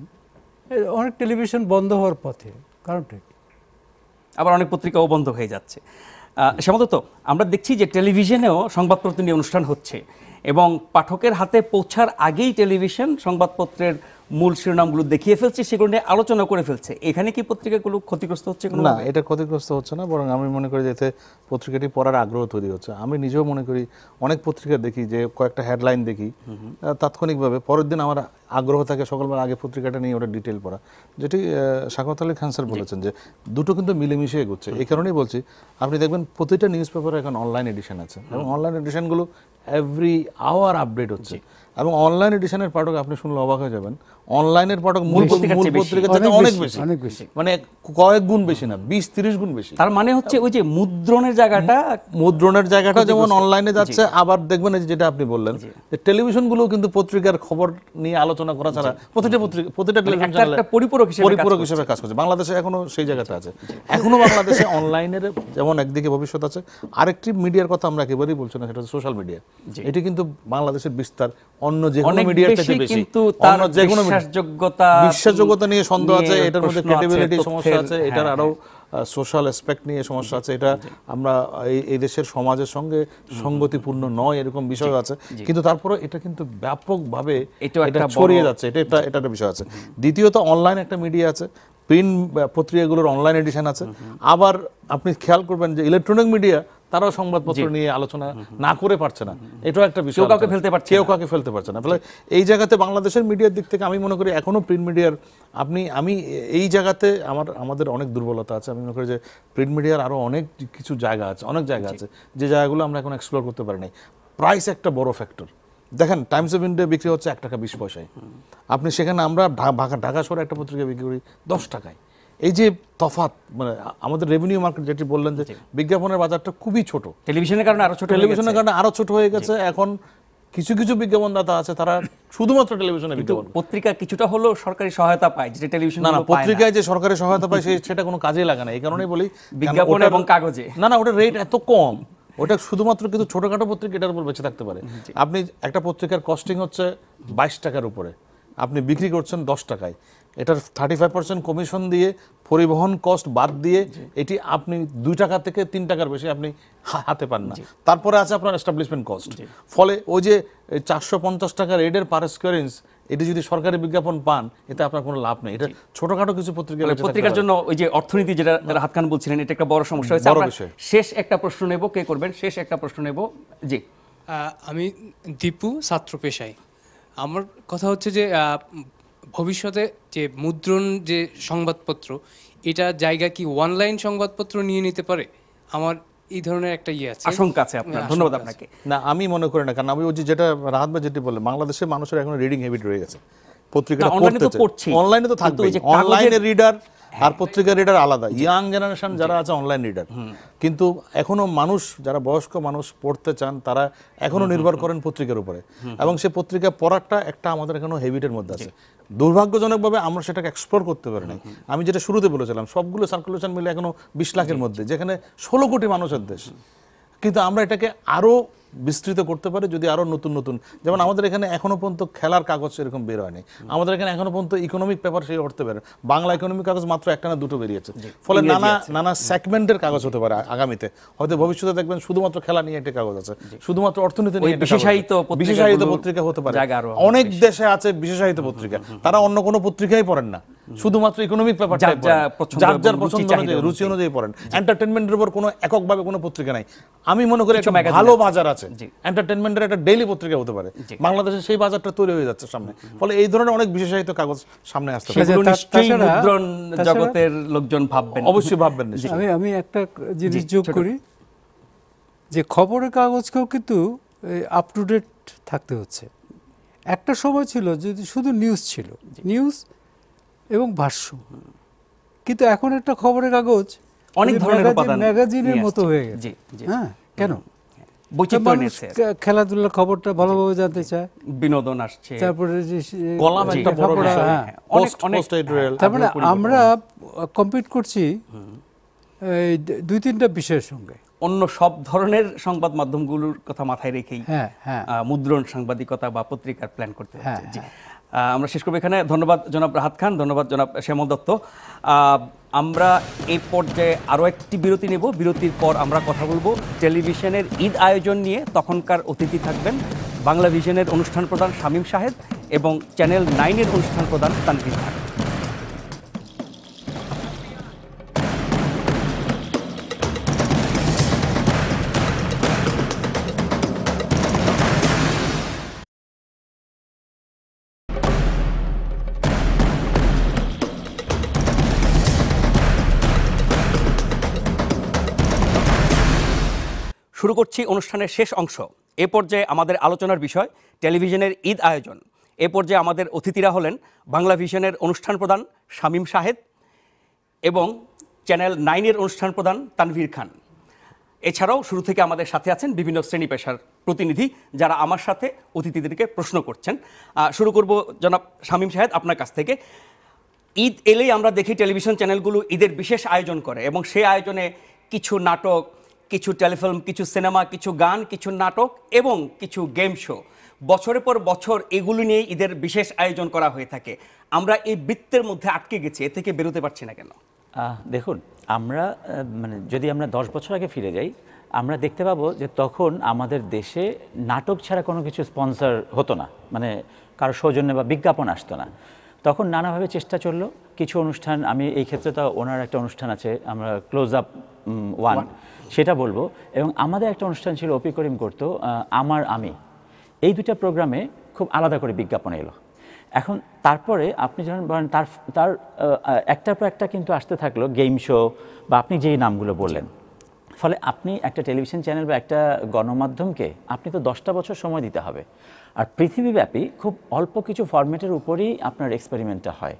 অনেক টেলিভিশন বন্ধ হওয়ার পথে, কারণটা কি? আবার অনেক পত্রিকাও বন্ধ হয়ে যাচ্ছে। সেমতো আমরা দেখছি যে টেলিভিশনেও সংবাদপত্র নিয়ে অনুষ্ঠান হচ্ছে এবং পাঠকের হাতে পৌঁছার আগেই টেলিভিশন সংবাদপত্রের মূল শিরোনামগুলো দেখিয়ে ফেলছে, সেগুলো নিয়ে আলোচনা করে ফেলছে। এখানে কি পত্রিকাগুলো ক্ষতিগ্রস্ত হচ্ছে? না, এটা ক্ষতিগ্রস্ত হচ্ছে না, বরং আমি মনে করি যে এতে পত্রিকাটি পড়ার আগ্রহ তৈরি হচ্ছে। আমি নিজেও মনে করি অনেক পত্রিকা দেখি যে কয়েকটা হেডলাইন দেখি, তাৎক্ষণিকভাবে পরের দিন আমার আগ্রহ থাকে সকালবেলা আগে পত্রিকাটা নিয়ে ওটা ডিটেল পড়া, যেটি শাকওয়াত আলী খান স্যার বলেছেন যে দুটো কিন্তু মিলেমিশে এগোচ্ছে। এই কারণেই বলছি, আপনি দেখবেন প্রতিটা নিউজ পেপারে এখন অনলাইন এডিশন আছে এবং অনলাইন এডিশনগুলো এভরি আওয়ার আপডেট হচ্ছে এবং অনলাইন এডিশনের পাঠক আপনি শুনলে অবাক হয়ে যাবেন, অনলাইনের পাঠক মূল পত্রিকার থেকে অনেক বেশি, মানে কয়েক গুণ বেশি না, 20-30 গুণ বেশি। তার মানে হচ্ছে ওই যে মুদ্রণের জায়গাটা যেমন অনলাইনে যাচ্ছে, আবার দেখবেন যেটা আপনি বললেন যে টেলিভিশনগুলো কিন্তু পত্রিকার খবর নিয়ে আলোচনা করা ছাড়া প্রতিটা টেলিভিশন চ্যানেল পরিপূরক হিসেবে কাজ করছে। বাংলাদেশে এখনো সেই জায়গাটা আছে। এখনো বাংলাদেশে অনলাইনের যেমন একদিকে ভবিষ্যৎ আছে, আরেকটি মিডিয়ার কথা আমরা একেবারেই বলছি না, সেটা হচ্ছে সোশ্যাল মিডিয়া। এটি কিন্তু বাংলাদেশের বিস্তার অন্য যে কোনো মিডিয়ার থেকে বেশি, কিন্তু তার যে কোনো বিশ্বাসযোগ্যতা নিয়ে সন্দেহ আছে, এটার মধ্যে ক্রেডিবিলিটি সমস্যা আছে, এটার আরো সোশ্যাল অ্যাসপেক্ট নিয়ে সমস্যা আছে, এটা আমরা এই দেশের সমাজের সঙ্গে সঙ্গতিপূর্ণ নয় এরকম বিষয় আছে। কিন্তু তারপরে এটা কিন্তু ব্যাপকভাবে এটা ছড়িয়ে যাচ্ছে, এটা একটা বিষয় আছে। দ্বিতীয়ত অনলাইন একটা মিডিয়া আছে, প্রিন্ট পত্রিকাগুলোর অনলাইন এডিশন আছে। আবার আপনি খেয়াল করবেন যে ইলেকট্রনিক মিডিয়া তারাও সংবাদপত্র নিয়ে আলোচনা না করে পারছে না, এটাও একটা বিষয়। কেউ কাউকে ফেলতে পারছে না। ফলে এই জায়গাতে বাংলাদেশের মিডিয়ার দিক থেকে আমি মনে করি এখনো প্রিন্ট মিডিয়ার আমি এই জায়গাতে আমাদের অনেক দুর্বলতা আছে। আমি মনে করি যে প্রিন্ট মিডিয়ার আরো অনেক কিছু জায়গা আছে, অনেক জায়গা আছে যে জায়গাগুলো আমরা এখন এক্সপ্লোর করতে পারি নাই। প্রাইস একটা বড় ফ্যাক্টর। দেখেন, টাইমস অফ ইন্ডিয়া বিক্রি হচ্ছে 1 টাকা 20 পয়সায়, আপনি সেখানে আমরা ঢাকা শহরে একটা পত্রিকা বিক্রি করি 10 টাকায়। এই যে তফাৎ, মানে আমাদের রেভিনিউ মার্কেট যেটি বললেন যে বিজ্ঞাপনের বাজারটা খুবই ছোট, টেলিভিশনের কারণে আরো ছোট হয়ে গেছে। এখন কিছু কিছু বিজ্ঞাপনদাতা আছে তারা শুধুমাত্র টেলিভিশনে বিজ্ঞাপন, পত্রিকা কিছুটা হলো সরকারি সহায়তা পায়, যেটা টেলিভিশন না, পত্রিকায় যে সরকারি সহায়তা পায় সেটা কোনো কাজে লাগে না। এই কারণেই বলি বিজ্ঞাপন এবং কাগজে না, ওটা রেট এত কম, ওটা শুধুমাত্র কিন্তু ছোটখাটো পত্রিকা এটার উপর বেঁচে থাকতে পারে। আপনি একটা পত্রিকার কস্টিং হচ্ছে 22 টাকার উপরে, আপনি বিক্রি করছেন 10 টাকায়, এটার 35% কমিশন দিয়ে, পরিবহন কস্ট বাদ দিয়ে এটি আপনি 2 টাকা থেকে 3 টাকার বেশি আপনি হাতে পান না। তারপরে আছে আপনার এস্টাবলিশমেন্ট কস্ট। ফলে ওই যে 450 টাকার রেডের পার স্কয়ার ইঞ্চ, এটি যদি সরকারি বিজ্ঞাপন পান, এতে আপনার কোনো লাভ নেই। এটা ছোটখাটো কিছু পত্রিকার জন্য ওই যে অর্থনীতি যেটা রাহাত খান বলছিলেন, এটা একটা বড় সমস্যা হয়েছে। শেষ একটা প্রশ্ন নেব, কে করবেন? শেষ একটা প্রশ্ন নেব। জি, আমি দীপু, ছাত্র পেশায়। আমার কথা হচ্ছে যে ভবিষ্যতে যে মুদ্রণ যে সংবাদপত্র, এটা জায়গা কি অনলাইন সংবাদপত্র নিয়ে নিতে পারে? আমার এই ধরনের একটা আছে, আশঙ্কা আছে আপনার। ধন্যবাদ আপনাকে। না, আমি মনে করি না, কারণ আমি ওই যেটা রাহাত ভাই যেটি বললেন, বাংলাদেশের মানুষের এখন রিডিং হ্যাবিট রয়ে গেছে। পত্রিকাটা পড়তে, অনলাইনে তো থাকবে, অনলাইনে রিডার আর পত্রিকা রিডার আলাদা। ইয়াং জেনারেশন যারা আছে অনলাইন রিডার, কিন্তু এখনো মানুষ যারা বয়স্ক মানুষ পড়তে চান, তারা এখনো নির্ভর করেন পত্রিকার উপরে, এবং সে পত্রিকা পড়াটা একটা আমাদের এখনো হ্যাবিটের মধ্যে আছে। দুর্ভাগ্যজনকভাবে আমরা সেটাকে এক্সপ্লোর করতে পারি নাই। আমি যেটা শুরুতে বলেছিলাম, সবগুলো সার্কুলেশন মিলে এখনো 20 লাখের মধ্যে, যেখানে 16 কোটি মানুষের দেশ। কিন্তু আমরা এটাকে আরো বিস্তৃত করতে পারে যদি আরো নতুন নতুন, যেমন আমাদের এখানে এখনো পর্যন্ত খেলার কাগজ এরকম বের হয়নি, আমাদের এখানে এখনো পর্যন্ত ইকোনমিক পেপার সেই অর্থে বের, বাংলা ইকোনমিক কাগজ মাত্র 1টা না 2টো বেরিয়েছে। ফলে নানা সেগমেন্টের কাগজ হতে পারে আগামীতে, হয়তো ভবিষ্যতে দেখবেন শুধুমাত্র খেলা নিয়ে একটা কাগজ আছে, শুধুমাত্র অর্থনীতি নিয়ে বিশেষায়িত পত্রিকা হতে পারে। অনেক দেশে আছে বিশেষায়িত পত্রিকা, তারা অন্য কোনো পত্রিকাই পড়েন না, শুধুমাত্র ইকোনমিক পেপার যার যার পছন্দ অনুযায়ী, রুচি অনুযায়ী পড়েন। এন্টারটেইনমেন্টের উপর কোনো এককভাবে কোনো পত্রিকা নাই। আমি মনে করি একটা ভালো বাজার আছে, এন্টারটেইনমেন্টের একটা ডেইলি পত্রিকা হতে পারে। বাংলাদেশে সেই বাজারটা তৈরি হয়ে যাচ্ছে সামনে, ফলে এই ধরনের অনেক বিশেষায়িত কাগজ সামনে আসতে পারে। মুদ্রণ জগতের লোকজন ভাববেন, অবশ্যই ভাববেন। আমি একটা জিনিস যোগ করি, যে খবরের কাগজকেও কিন্তু আপ টু ডেট থাকতে হচ্ছে। একটা সময় ছিল যদি শুধু নিউজ ছিল, নিউজ এবং ভাষ্য, কিন্তু এখন একটা খবরের কাগজ অনেক ধরনের উপাদান ম্যাগাজিনের নিয়ে মতো আসছে। হয়ে গেছে। জি জি হ্যাঁ, কেন? বৈচিত্র্য মানুষ এনেছে, খেলাধুলার খবরটা ভালোভাবে জানতে চায়, বিনোদন আসছে, তারপরে যে কলাম একটা বড় লেখাপড়া, বিষয়, হ্যাঁ। Post editorial. তার মানে আমরা কম্পিট করছি এই 2-3টা বিষয়ের সঙ্গে। অন্য সব ধরনের সংবাদ মাধ্যমগুলোর কথা মাথায় রেখেই হ্যাঁ, হ্যাঁ। মুদ্রণ সাংবাদিকতা বা পত্রিকার প্ল্যান করতে হচ্ছে। হ্যাঁ, জি, আমরা শেষ করবো এখানে। ধন্যবাদ জনাব রাহাত খান, ধন্যবাদ জনাব শ্যামল দত্ত। আমরা এই পর্যায়ে আরও একটি বিরতি নেব। বিরতির পর আমরা কথা বলবো টেলিভিশনের ঈদ আয়োজন নিয়ে। তখনকার অতিথি থাকবেন বাংলা ভিশনের অনুষ্ঠান প্রধান শামীম শাহেদ এবং চ্যানেল 9-এর অনুষ্ঠান প্রধান তানভীর খান। শুরু করছি অনুষ্ঠানের শেষ অংশ। এ পর্যায়ে আমাদের আলোচনার বিষয় টেলিভিশনের ঈদ আয়োজন। এ পর্যায়ে আমাদের অতিথিরা হলেন বাংলা ভিশনের অনুষ্ঠান প্রধান শামীম শাহেদ এবং চ্যানেল 9-এর অনুষ্ঠান প্রধান তানভীর খান। এছাড়াও শুরু থেকে আমাদের সাথে আছেন বিভিন্ন শ্রেণী পেশার প্রতিনিধি, যারা আমার সাথে অতিথিদেরকে প্রশ্ন করছেন। শুরু করব জনাব শামীম শাহেদ আপনার কাছ থেকে। ঈদ এলেই আমরা দেখি টেলিভিশন চ্যানেলগুলো ঈদের বিশেষ আয়োজন করে এবং সেই আয়োজনে কিছু নাটক, কিছু টেলিফিল্ম, কিছু সিনেমা, কিছু গান, কিছু নাটক এবং কিছু গেম শো, বছরের পর বছর এগুলো নিয়ে ঈদের বিশেষ আয়োজন করা হয়ে থাকে। আমরা এই বৃত্তের মধ্যে আটকে গেছি, এ থেকে বেরোতে পারছি না কেন? দেখুন, আমরা যদি আমরা 10 বছর আগে ফিরে যাই, আমরা দেখতে পাবো যে তখন আমাদের দেশে নাটক ছাড়া কোনো কিছু স্পন্সর হতো না, মানে কারো সৌজন্যে বা বিজ্ঞাপন আসতো না। তখন নানাভাবে চেষ্টা চললো। কিছু অনুষ্ঠান, আমি এই ক্ষেত্রে তো ওনার একটা অনুষ্ঠান আছে, আমরা ক্লোজ আপ 1 সেটা বলবো, এবং আমাদের একটা অনুষ্ঠান ছিল অপি করিম করতো আমার আমি। এই দুটা প্রোগ্রামে খুব আলাদা করে বিজ্ঞাপন এলো। এখন তারপরে আপনি যখন বলেন তার একটার পর একটা কিন্তু আসতে থাকলো গেম শো বা আপনি যেই নামগুলো বললেন। ফলে আপনি একটা টেলিভিশন চ্যানেল বা একটা গণমাধ্যমকে আপনি তো 10টা বছর সময় দিতে হবে। আর পৃথিবীব্যাপী খুব অল্প কিছু ফরম্যাটের উপরেই আপনার এক্সপেরিমেন্টটা হয়।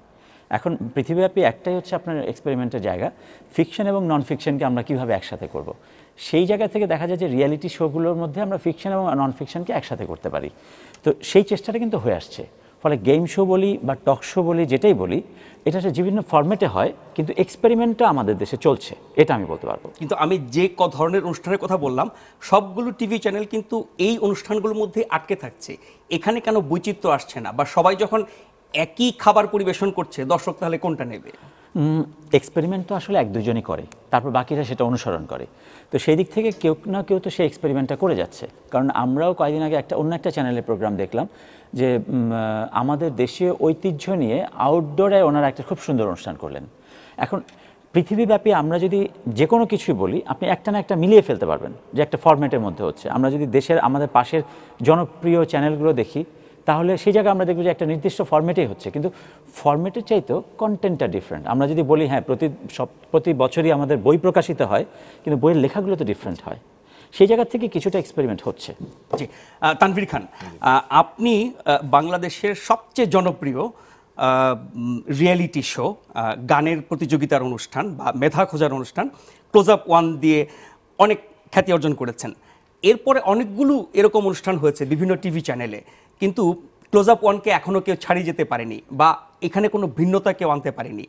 এখন পৃথিবীব্যাপী একটাই হচ্ছে আপনার এক্সপেরিমেন্টের জায়গা, ফিকশন এবং নন ফিকশনকে আমরা কীভাবে একসাথে করব। সেই জায়গা থেকে দেখা যায় যে রিয়েলিটি শোগুলোর মধ্যে আমরা ফিকশন এবং নন ফিকশনকে একসাথে করতে পারি। তো সেই চেষ্টাটা কিন্তু হয়ে আসছে। ফলে গেম শো বলি বা টক শো বলি, যেটাই বলি, এটা বিভিন্ন ফরম্যাটে হয়, কিন্তু এক্সপেরিমেন্টটা আমাদের দেশে চলছে, এটা আমি বলতে পারবো। কিন্তু আমি যে ধরনের অনুষ্ঠানের কথা বললাম, সবগুলো টিভি চ্যানেল কিন্তু এই অনুষ্ঠানগুলোর মধ্যে আটকে থাকছে। এখানে কেন বৈচিত্র্য আসছে না? বা সবাই যখন একই খাবার পরিবেশন করছে, দর্শক তাহলে কোনটা নেবে? এক্সপেরিমেন্ট তো আসলে 1-2জনই করে, তারপর বাকিরা সেটা অনুসরণ করে। তো সেই দিক থেকে কেউ না কেউ তো সেই এক্সপেরিমেন্টটা করে যাচ্ছে। কারণ আমরাও কয়েকদিন আগে অন্য একটা চ্যানেলের প্রোগ্রাম দেখলাম যে আমাদের দেশীয় ঐতিহ্য নিয়ে আউটডোরে ওনারা একটা খুব সুন্দর অনুষ্ঠান করলেন। এখন পৃথিবীব্যাপী আমরা যদি যে কোনো কিছুই বলি, আপনি একটা না একটা মিলিয়ে ফেলতে পারবেন যে একটা ফরম্যাটের মধ্যে হচ্ছে। আমরা যদি দেশের আমাদের পাশের জনপ্রিয় চ্যানেলগুলো দেখি, তাহলে সেই জায়গায় আমরা দেখব যে একটা নির্দিষ্ট ফরম্যাটেই হচ্ছে, কিন্তু ফরম্যাটের চাইতেও কন্টেন্টটা ডিফারেন্ট। আমরা যদি বলি হ্যাঁ প্রতি বছরই আমাদের বই প্রকাশিত হয়, কিন্তু বইয়ের লেখাগুলো তো ডিফারেন্ট হয়। সেই জায়গা থেকে কিছুটা এক্সপেরিমেন্ট হচ্ছে। জি, তানভীর খান, আপনি বাংলাদেশের সবচেয়ে জনপ্রিয় রিয়েলিটি শো, গানের প্রতিযোগিতার অনুষ্ঠান বা মেধা খোঁজার অনুষ্ঠান ক্লোজ আপ 1 দিয়ে অনেক খ্যাতি অর্জন করেছেন। এরপরে অনেকগুলো এরকম অনুষ্ঠান হয়েছে বিভিন্ন টিভি চ্যানেলে, কিন্তু ক্লোজ আপ 1কে এখনও কেউ ছাড়িয়ে যেতে পারেনি বা এখানে কোনো ভিন্নতা কেউ আনতে পারেনি।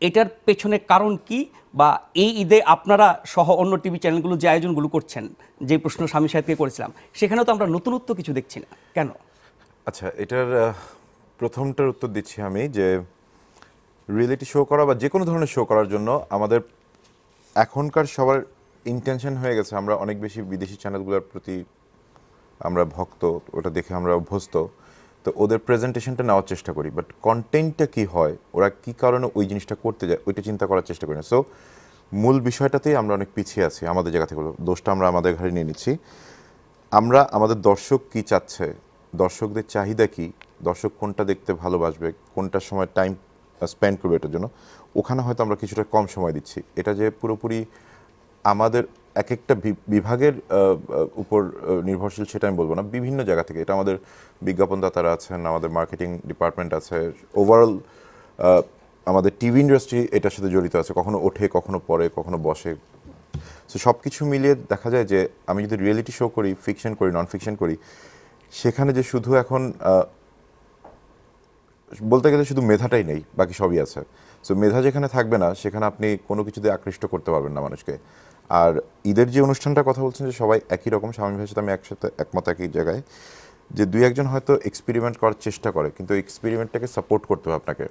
এটার পেছনে কারণ কি? বা এই ঈদে আপনারা সহ অন্য টিভি চ্যানেলগুলো যে আয়োজনগুলো করছেন, যে প্রশ্ন শামীম সাহেবকে করেছিলাম, সেখানেও তো আমরা নতুনত্ব কিছু দেখছি না, কেন? আচ্ছা, এটার প্রথমটার উত্তর দিচ্ছি আমি, যে রিয়েলিটি শো করা বা যে কোনো ধরনের শো করার জন্য আমাদের এখনকার সবার ইন্টেনশন হয়ে গেছে আমরা অনেক বেশি বিদেশি চ্যানেলগুলোর প্রতি আমরা ভক্ত, ওটা দেখে আমরা অভ্যস্ত, তো ওদের প্রেজেন্টেশনটা নেওয়ার চেষ্টা করি, বাট কন্টেন্টটা কি হয়, ওরা কি কারণে ওই জিনিসটা করতে যায়, ওইটা চিন্তা করার চেষ্টা করি না। সো মূল বিষয়টাতেই আমরা অনেক পিছিয়ে আছি। আমাদের জায়গা থেকে দোষটা আমরা আমাদের ঘরে নিয়ে নিচ্ছি। আমরা আমাদের দর্শক কি চাচ্ছে, দর্শকদের চাহিদা কি, দর্শক কোনটা দেখতে ভালোবাসবে, কোনটার সময় টাইম স্পেন্ড করবে, এটার জন্য ওখানে হয়তো আমরা কিছুটা কম সময় দিচ্ছি। এটা যে পুরোপুরি আমাদের এক একটা বিভাগের উপর নির্ভরশীল সেটা আমি বলবো না, বিভিন্ন জায়গা থেকে। এটা আমাদের বিজ্ঞাপনদাতারা আছেন, আমাদের মার্কেটিং ডিপার্টমেন্ট আছে, ওভারঅল আমাদের টিভি ইন্ডাস্ট্রি এটার সাথে জড়িত আছে, কখনো ওঠে, কখনো পড়ে, কখনো বসে। সো সব কিছু মিলিয়ে দেখা যায় যে আমি যদি রিয়েলিটি শো করি, ফিকশন করি, নন ফিকশন করি, সেখানে যে শুধু এখন বলতে গেলে শুধু মেধাটাই নেই, বাকি সবই আছে। সো মেধা যেখানে থাকবে না, সেখানে আপনি কোনো কিছুতে আকৃষ্ট করতে পারবেন না মানুষকে। আর ঈদের যে অনুষ্ঠানটার কথা বলছেন যে সবাই একই রকম, স্বামী ভাইয়ের সাথে আমি একসাথে একমত একই জায়গায়, যে দুই একজন হয়তো এক্সপেরিমেন্ট করার চেষ্টা করে, কিন্তু এক্সপেরিমেন্টটাকে সাপোর্ট করতে হবে আপনাকে।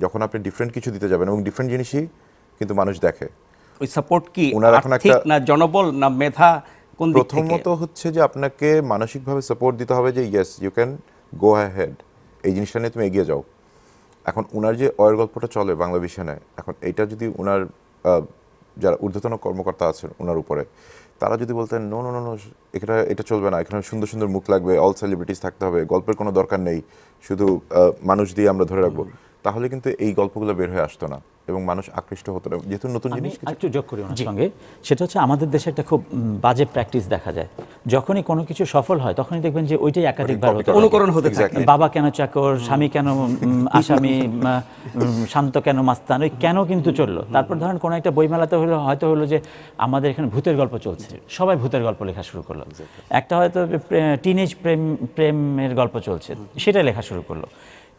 যখন আপনি ডিফারেন্ট কিছু দিতে যাবেন এবং ডিফারেন্ট জিনিসই কিন্তু মানুষ দেখে, ওই সাপোর্ট কি ওনার এখন আর্থিক একটা না জনবল না মেধা, কোন দিক থেকে? প্রথমত হচ্ছে যে আপনাকে মানসিকভাবে সাপোর্ট দিতে হবে যে yes you can go ahead, এই জিনিসটা নিয়ে তুমি এগিয়ে যাও। এখন ওনার যে অয়ের গল্পটা চলে বাংলা ভিশনে, এখন এইটা যদি ওনার যারা ঊর্ধ্বতন কর্মকর্তা আছেন ওনার উপরে, তারা যদি বলতেন নো নো নো এটা চলবে না, এখানে সুন্দর সুন্দর মুখ লাগবে, অল সেলিব্রিটিস থাকতে হবে, গল্পের কোনো দরকার নেই, শুধু মানুষ দিয়ে আমরা ধরে রাখবো, তাহলে কিন্তু এই গল্পগুলো বের হয়ে আসতো না এবং মানুষ আকৃষ্ট হতো না। যেহেতু নতুন জিনিস, একটু যোগ করি ওনার সঙ্গে, সেটা হচ্ছে আমাদের দেশে একটা খুব বাজে প্র্যাকটিস দেখা যায়। যখনই কোনো কিছু সফল হয় তখনই দেখবেন যে ওইটাই একাধিকবার হতে অনুকরণ হতে থাকে। বাবা কেন চাকর, স্বামী কেন আসামি, শান্ত কেন মাস্তান, ওই কেন কিন্তু চললো। তারপর ধরেন কোনো একটা বইমেলাতে হয়তো হলো যে আমাদের এখানে ভূতের গল্প চলছে, সবাই ভূতের গল্প লেখা শুরু করলো। একটা হয়তো টিনেজ প্রেমের গল্প চলছে, সেটা লেখা শুরু করলো।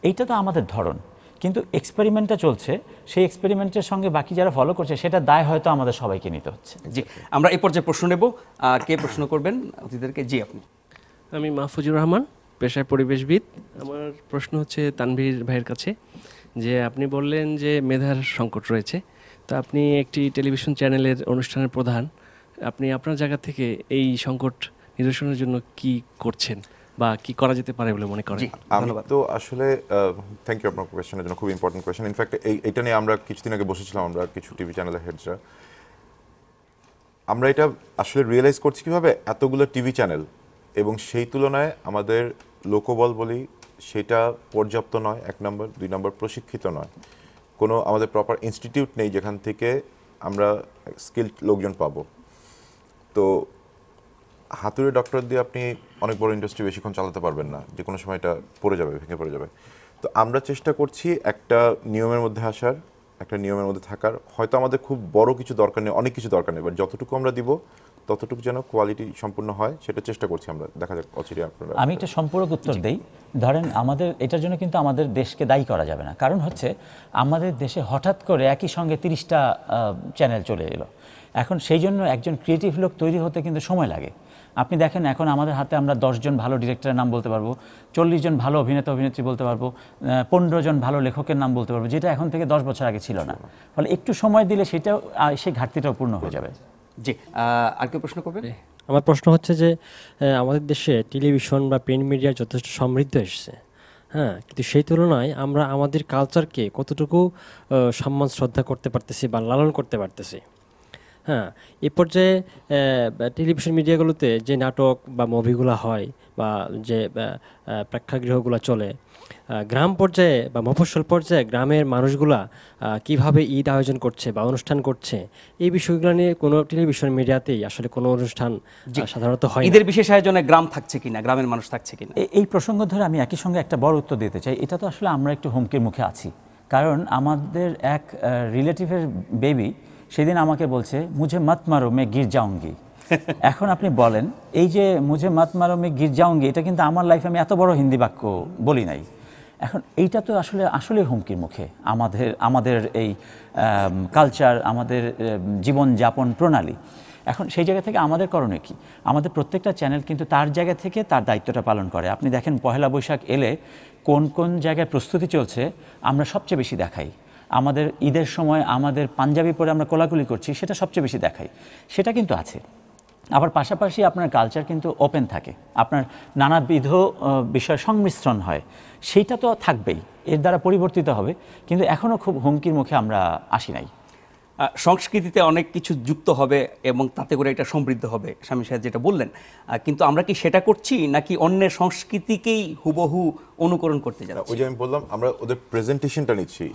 এইটা তো আমাদের ধরন, কিন্তু এক্সপেরিমেন্টটা চলছে, সেই এক্সপেরিমেন্টের সঙ্গে বাকি যারা ফলো করছে সেটা দায় হয়তো আমাদের সবাইকে নিতে হচ্ছে। জি, আমরা এই পর্যায়ে প্রশ্ন নেব। কে প্রশ্ন করবেন অতিথিদেরকে? জি, আপনি। আমি মাহফুজুর রহমান, পেশায় পরিবেশবিদ। আমার প্রশ্ন হচ্ছে তানভীর ভাইয়ের কাছে, যে আপনি বললেন যে মেধার সংকট রয়েছে, তো আপনি একটি টেলিভিশন চ্যানেলের অনুষ্ঠানের প্রধান, আপনি আপনার জায়গা থেকে এই সংকট নিরসনের জন্য কি করছেন বা কি করা যেতে পারে বলে মনে করেন? আমি তো আসলে থ্যাংক ইউ আপনার কোয়েশ্চেনের জন্য, খুব ইম্পর্টেন্ট কোয়েশ্চেন। ইনফ্যাক্ট এইটা নিয়ে আমরা কিছুদিন আগে বসেছিলাম, আমরা কিছু টিভি চ্যানেলের হেডসরা, আমরা এটা আসলে রিয়েলাইজ করছি কীভাবে এতগুলো টিভি চ্যানেল এবং সেই তুলনায় আমাদের লোকবল বলি সেটা পর্যাপ্ত নয়, 1 নম্বর। 2 নম্বর, প্রশিক্ষিত নয়, কোনো আমাদের প্রপার ইনস্টিটিউট নেই যেখান থেকে আমরা স্কিলড লোকজন পাবো। তো হাতুড়ে ডক্টর দিয়ে আপনি অনেক বড় ইন্ডাস্ট্রি বেশিক্ষণ চালাতে পারবেন না, যে কোনো সময় এটা পড়ে যাবে, ভেঙে পড়ে যাবে। তো আমরা চেষ্টা করছি একটা নিয়মের মধ্যে আসার, একটা নিয়মের মধ্যে থাকার। হয়তো আমাদের খুব বড় কিছু দরকার নেই, অনেক কিছু দরকার নেই, বাট যতটুকু আমরা দিব ততটুকু যেন কোয়ালিটি সম্পূর্ণ হয় সেটা চেষ্টা করছি আমরা। দেখা যাক অচিরে আপনারা। আমি একটা সম্পূরক উত্তর দেই। ধরেন আমাদের এটার জন্য কিন্তু আমাদের দেশকে দায়ী করা যাবে না, কারণ হচ্ছে আমাদের দেশে হঠাৎ করে একই সঙ্গে 30টা চ্যানেল চলে এলো। এখন সেই জন্য একজন ক্রিয়েটিভ লোক তৈরি হতে কিন্তু সময় লাগে। আপনি দেখেন এখন আমাদের হাতে আমরা 10 জন ভালো ডিরেক্টরের নাম বলতে পারবো, 40 জন ভালো অভিনেতা অভিনেত্রী বলতে পারবো, 15 জন ভালো লেখকের নাম বলতে পারবো, যেটা এখন থেকে 10 বছর আগে ছিল না। ফলে একটু সময় দিলে সেটাও সেই ঘাটতিটাও পূর্ণ হয়ে যাবে। জি, আর কেউ প্রশ্ন করবেন? আমার প্রশ্ন হচ্ছে যে আমাদের দেশে টেলিভিশন বা প্রিন্ট মিডিয়া যথেষ্ট সমৃদ্ধ এসেছে, হ্যাঁ, কিন্তু সেই তুলনায় আমরা আমাদের কালচারকে কতটুকু সম্মান শ্রদ্ধা করতে পারতেছি বা লালন করতে পারতেছি? হ্যাঁ, এ পর্যায়ে টেলিভিশন মিডিয়াগুলোতে যে নাটক বা মুভিগুলো হয় বা যে প্রেক্ষাগৃহগুলো চলে, গ্রাম পর্যায়ে বা মফস্বল পর্যায়ে গ্রামের মানুষগুলা কিভাবে ঈদ আয়োজন করছে বা অনুষ্ঠান করছে, এই বিষয়গুলো নিয়ে কোনো টেলিভিশন মিডিয়াতেই আসলে কোনো অনুষ্ঠান সাধারণত হয়। ঈদের বিশেষ আয়োজনে গ্রাম থাকছে কিনা, গ্রামের মানুষ থাকছে কিনা, এই প্রসঙ্গ ধরে আমি একই সঙ্গে একটা বড় উত্তর দিতে চাই। এটা তো আসলে আমরা একটু হুমকির মুখে আছি, কারণ আমাদের এক রিলেটিভের বেবি সেদিন আমাকে বলছে মুঝে মত মারো মে গির যাউঙ্গি। এখন আপনি বলেন, এই যে মুঝে মত মারো মে গির যাউঙ্গি, এটা কিন্তু আমার লাইফে আমি এত বড় হিন্দি বাক্য বলি নাই। এখন এইটা তো আসলে হুমকির মুখে আমাদের এই কালচার, আমাদের জীবনযাপন প্রণালী। এখন সেই জায়গা থেকে আমাদের করণীয় কি? আমাদের প্রত্যেকটা চ্যানেল কিন্তু তার জায়গা থেকে তার দায়িত্বটা পালন করে। আপনি দেখেন পহেলা বৈশাখ এলে কোন কোন জায়গায় প্রস্তুতি চলছে আমরা সবচেয়ে বেশি দেখাই। আমাদের ঈদের সময় আমাদের পাঞ্জাবি পরে আমরা কোলাকুলি করছি, সেটা সবচেয়ে বেশি দেখাই। সেটা কিন্তু আছে। আবার পাশাপাশি আপনার কালচার কিন্তু ওপেন থাকে, আপনার নানাবিধ বিষয় সংমিশ্রণ হয়, সেইটা তো থাকবেই, এর দ্বারা পরিবর্তিত হবে। কিন্তু এখনও খুব হুমকির মুখে আমরা আসি নাই। সংস্কৃতিতে অনেক কিছু যুক্ত হবে এবং তাতে করে এটা সমৃদ্ধ হবে, স্বামী সাহেব যেটা বললেন, কিন্তু আমরা কি সেটা করছি নাকি অন্যের সংস্কৃতিকেই হুবহু অনুকরণ করতে যাচ্ছি? ওই যে আমি বললাম, আমরা ওদের প্রেজেন্টেশনটা নিচ্ছি,